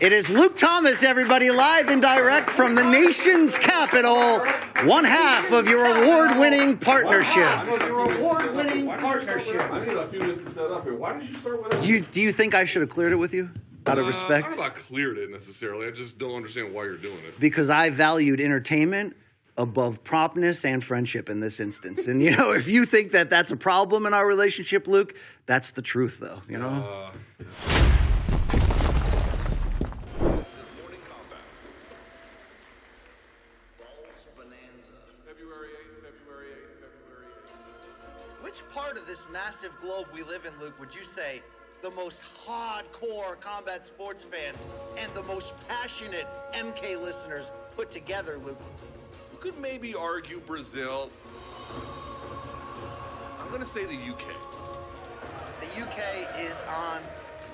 A: It is Luke Thomas, everybody, live and direct from the nation's capital. One half of your award-winning partnership.
H: I need a few minutes to set up here. Why did you start with that?
A: Do you think I should have cleared it with you? Out of respect?
H: I don't know about cleared it necessarily. I just don't understand why you're doing it.
A: Because I valued entertainment above promptness and friendship in this instance. And, you know, if you think that that's a problem in our relationship, Luke, that's the truth, though, you know? Which part of this massive globe we live in, Luke, would you say the most hardcore combat sports fans and the most passionate MK listeners put together, Luke?
I: You could maybe argue Brazil. I'm going to say the UK.
A: The UK is on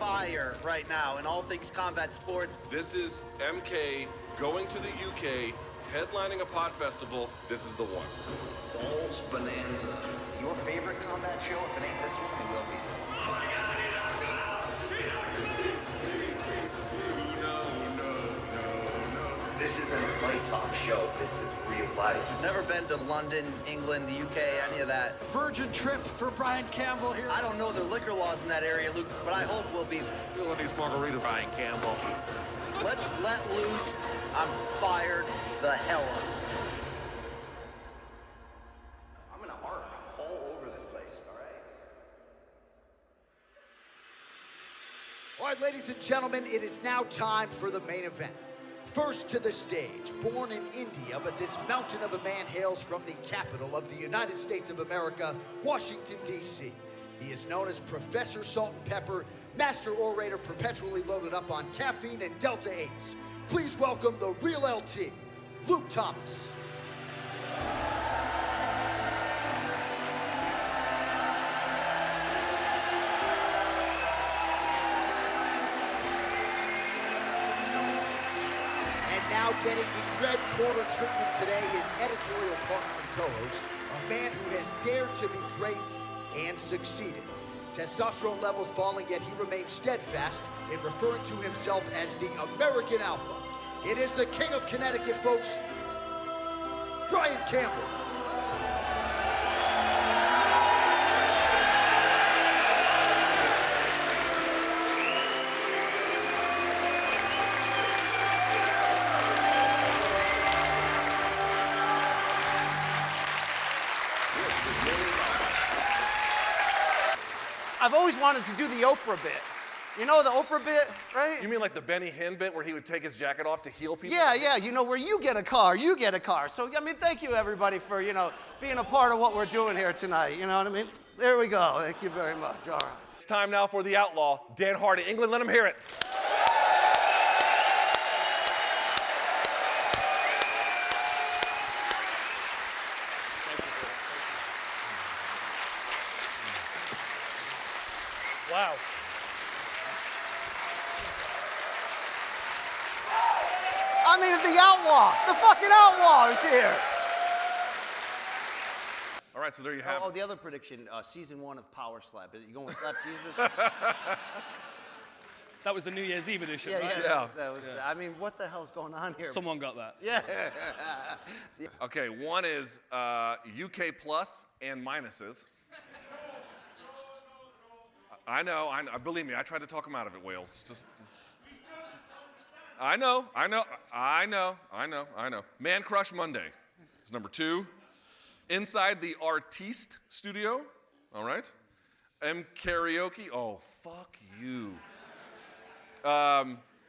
A: fire right now in all things combat sports.
I: This is MK going to the UK, headlining a pot festival. This is the one.
B: Balls Bonanza. Your favorite combat show? If it ain't this one, it will be. This isn't a money talk show. This is real life.
A: Never been to London, England, the UK, any of that.
M: Virgin trip for Brian Campbell here.
A: I don't know the liquor laws in that area, Luke, but I hope we'll be
I: feeling these margaritas, Brian Campbell.
A: Let's let loose. I'm fired the hell up.
B: I'm gonna arc all over this place, all right?
M: All right, ladies and gentlemen, it is now time for the main event. First to the stage, born in India, but this mountain of a man hails from the capital of the United States of America, Washington, D.C. He is known as Professor Salt and Pepper, master orator perpetually loaded up on caffeine and Delta 8s. Please welcome the real LT, Luke Thomas. Now getting the red corner treatment today, his editorial partner and co-host, a man who has dared to be great and succeeded. Testosterone levels falling, yet he remains steadfast in referring to himself as the American Alpha. It is the King of Connecticut, folks, Brian Campbell.
G: I've always wanted to do the Oprah bit. You know the Oprah bit, right?
P: You mean like the Benny Hinn bit where he would take his jacket off to heal people?
G: Yeah, you know, where you get a car, you get a car. So, I mean, thank you, everybody, for, you know, being a part of what we're doing here tonight. You know what I mean? There we go. Thank you very much. All right.
P: It's time now for the outlaw, Dan Hardy. England, let him hear it.
G: Wow. I mean, the outlaw, the fucking outlaw is here.
P: All right, so there you have
G: Oh,
P: it.
G: the other prediction, season 1 of Power Slap. Is it you going with Slap Jesus?
K: That was the New Year's Eve edition,
G: Yeah,
K: right?
G: that was I mean, what the hell's going on here?
K: Someone got that.
G: Yeah.
P: Okay, one is UK plus and minuses. I know. Believe me, I tried to talk him out of it, Wales. Just. I know. Man Crush Monday is number 2. Inside the Artiste Studio, all right. M Karaoke, oh, fuck you.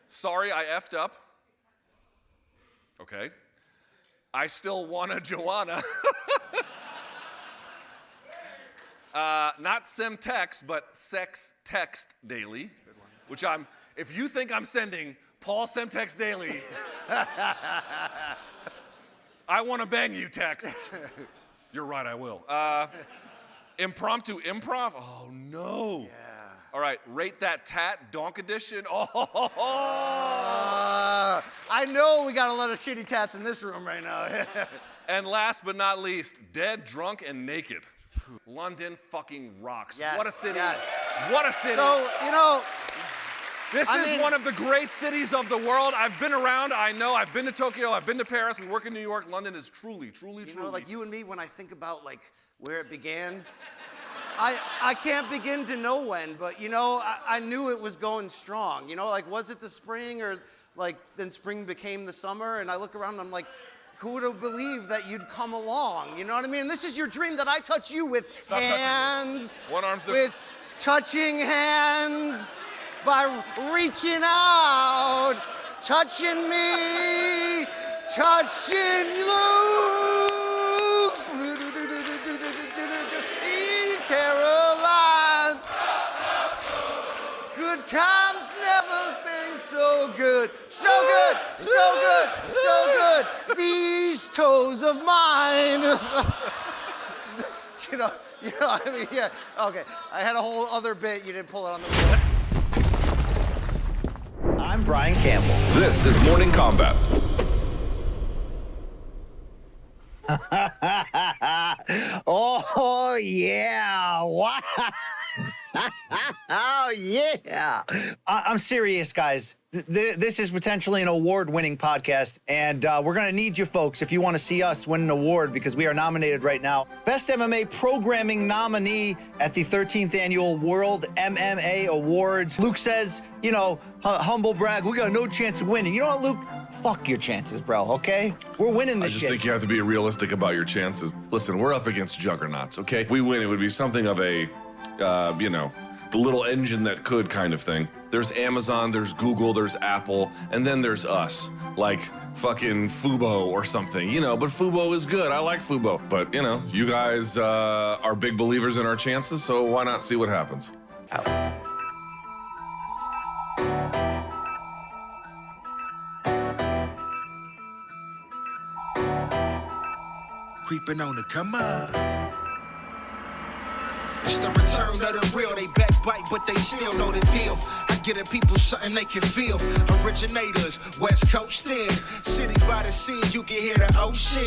P: Sorry, I effed up. Okay. I still wanna Joanna. Not Semtex, but Sex Text Daily, which if you think I'm sending Paul Semtex Daily, I want to bang you text. You're right, I will. Impromtu Improv, oh no. Yeah. All right, Rate That Tatt, Donk Edition,
G: I know we got a lot of shitty tats in this room right now.
P: And last but not least, Dead, Drunk, and Naked. London fucking rocks.
G: Yes,
P: what a city.
G: yes.
P: What a city.
G: So, you know,
P: this is one of the great cities of the world. I've been around, I know. I've been to Tokyo, I've been to Paris, we work in New York. London is truly.
G: You know, like you and me, when I think about like where it began, I can't begin to know when, but you know, I knew it was going strong. You know, like was it the spring or like then spring became the summer? And I look around and I'm like, who would have believed that you'd come along? You know what I mean? And this is your dream that I touch you with hands.
P: One arm's
G: with touching hands, by reaching out, touching me, touching you. Caroline, good times never been so good. So good, so good, so good. These toes of mine. you know, I mean, yeah. Okay, I had a whole other bit. You didn't pull it on the board.
A: I'm Brian Campbell.
R: This is Morning Kombat.
A: Oh, yeah. Wow. Oh, yeah. I'm serious, guys. This is potentially an award-winning podcast, and we're going to need you folks if you want to see us win an award, because we are nominated right now. Best MMA Programming nominee at the 13th Annual World MMA Awards. Luke says, you know, humble brag, we got no chance of winning. You know what, Luke? Fuck your chances, bro, okay? We're winning this shit.
R: I just think you have to be realistic about your chances. Listen, we're up against juggernauts, okay? If we win, it would be something of a, you know, the little engine that could kind of thing. There's Amazon, there's Google, there's Apple, and then there's us. Like fucking Fubo or something, you know, but Fubo is good. I like Fubo. But, you know, you guys are big believers in our chances, so why not see what happens?
T: Creeping on the come on. It's the return of the real. They backbite, but they still know the deal. I get at people something they can feel. Originators, West Coast in. City by the sea, you can hear the ocean.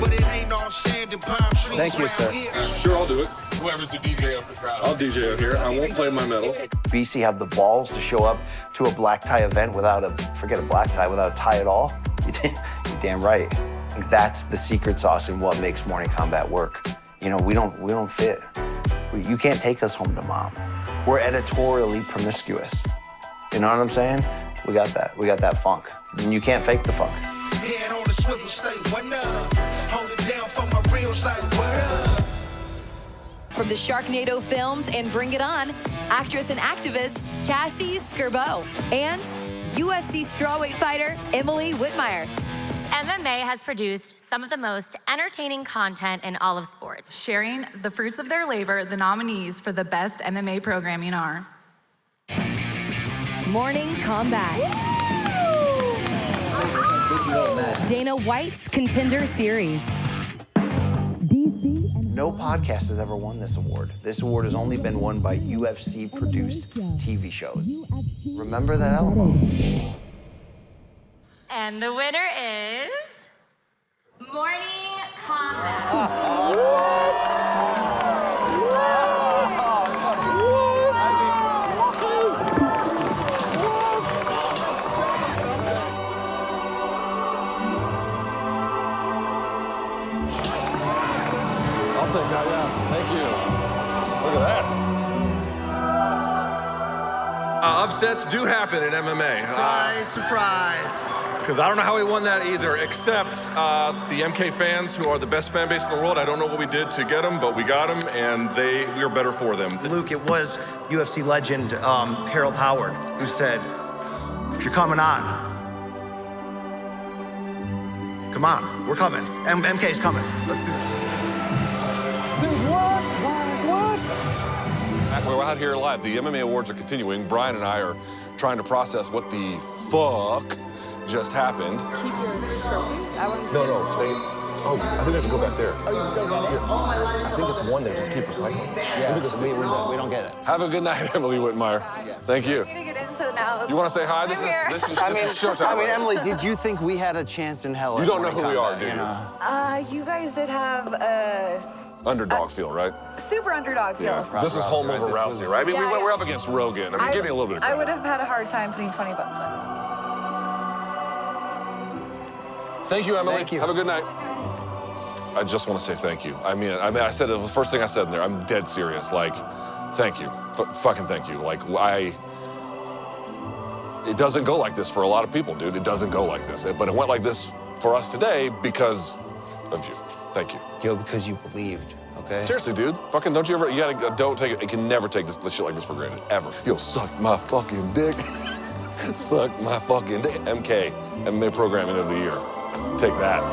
T: But it ain't all sand and palm trees. Thank you, sir.
P: Sure, I'll do it. Whoever's the DJ of the crowd. I'll DJ out here. I won't play my metal.
G: BC have the balls to show up to a black tie event without forget a black tie, without a tie at all. You're damn right. Like, that's the secret sauce in what makes Morning Kombat work. You know, we don't fit. You can't take us home to mom. We're editorially promiscuous. You know what I'm saying? We got that. We got that funk. And you can't fake the funk.
T: Head on the swivel, stay one up. Hold it down for my reals, like what up?
D: From the Sharknado films and Bring It On, actress and activist Cassie Scarbo, and UFC strawweight fighter Emily Whitmire.
L: MMA has produced some of the most entertaining content in all of sports.
N: Sharing the fruits of their labor, the nominees for the best MMA programming are
D: Morning Kombat, Dana White's Contender Series.
G: No podcast has ever won this award. This award has only been won by UFC-produced TV shows. Remember that, Alamo?
L: And the winner is Morning Kombat.
P: I'll take that, yeah. Thank you. Look at that. Upsets do happen in MMA.
F: Surprise.
P: Because I don't know how we won that either, except the MK fans, who are the best fan base in the world. I don't know what we did to get them, but we got them, and we were better for them.
F: Luke, it was UFC legend Harold Howard who said, if you're coming on, come on, we're coming. MK's coming. Let's do it.
P: We're out here live. The MMA awards are continuing. Brian and I are trying to process what the fuck just happened.
V: Keep your trophy?
P: No, stay. Oh, I think I have to go back there.
V: Oh, you still got it? Oh, my life.
P: I think it's one there. Just keep recycling.
V: Yeah,
P: we don't get it. Have a good night, Emily Whitmire. Thank you.
V: We need to get into now.
P: You want to say hi? This is showtime.
G: I mean, Emily, did you think we had a chance in hell?
P: You don't know who we are, do you?
V: You guys did have a
P: Underdog feel, right?
V: super underdog feel.
P: Yeah. This was home over Rousey, right? I mean, we're up against Rogan. I mean, give me a little bit of
V: I
P: credit.
V: would have had a hard time putting 20 bucks on.
P: Thank you, Emily.
G: Thank you.
P: Have a good night. I just want to say thank you. I mean, I said it, the first thing I said in there. I'm dead serious. Like, thank you. Fucking thank you. Like, it doesn't go like this for a lot of people, dude. It doesn't go like this. But it went like this for us today because of you. Thank you.
G: Yo, because you believed, okay?
P: Seriously, dude. Fucking don't take it. You can never take this shit like this for granted, ever. Yo, suck my fucking dick. Suck my fucking dick. MK, MMA Programming of the Year. Take that.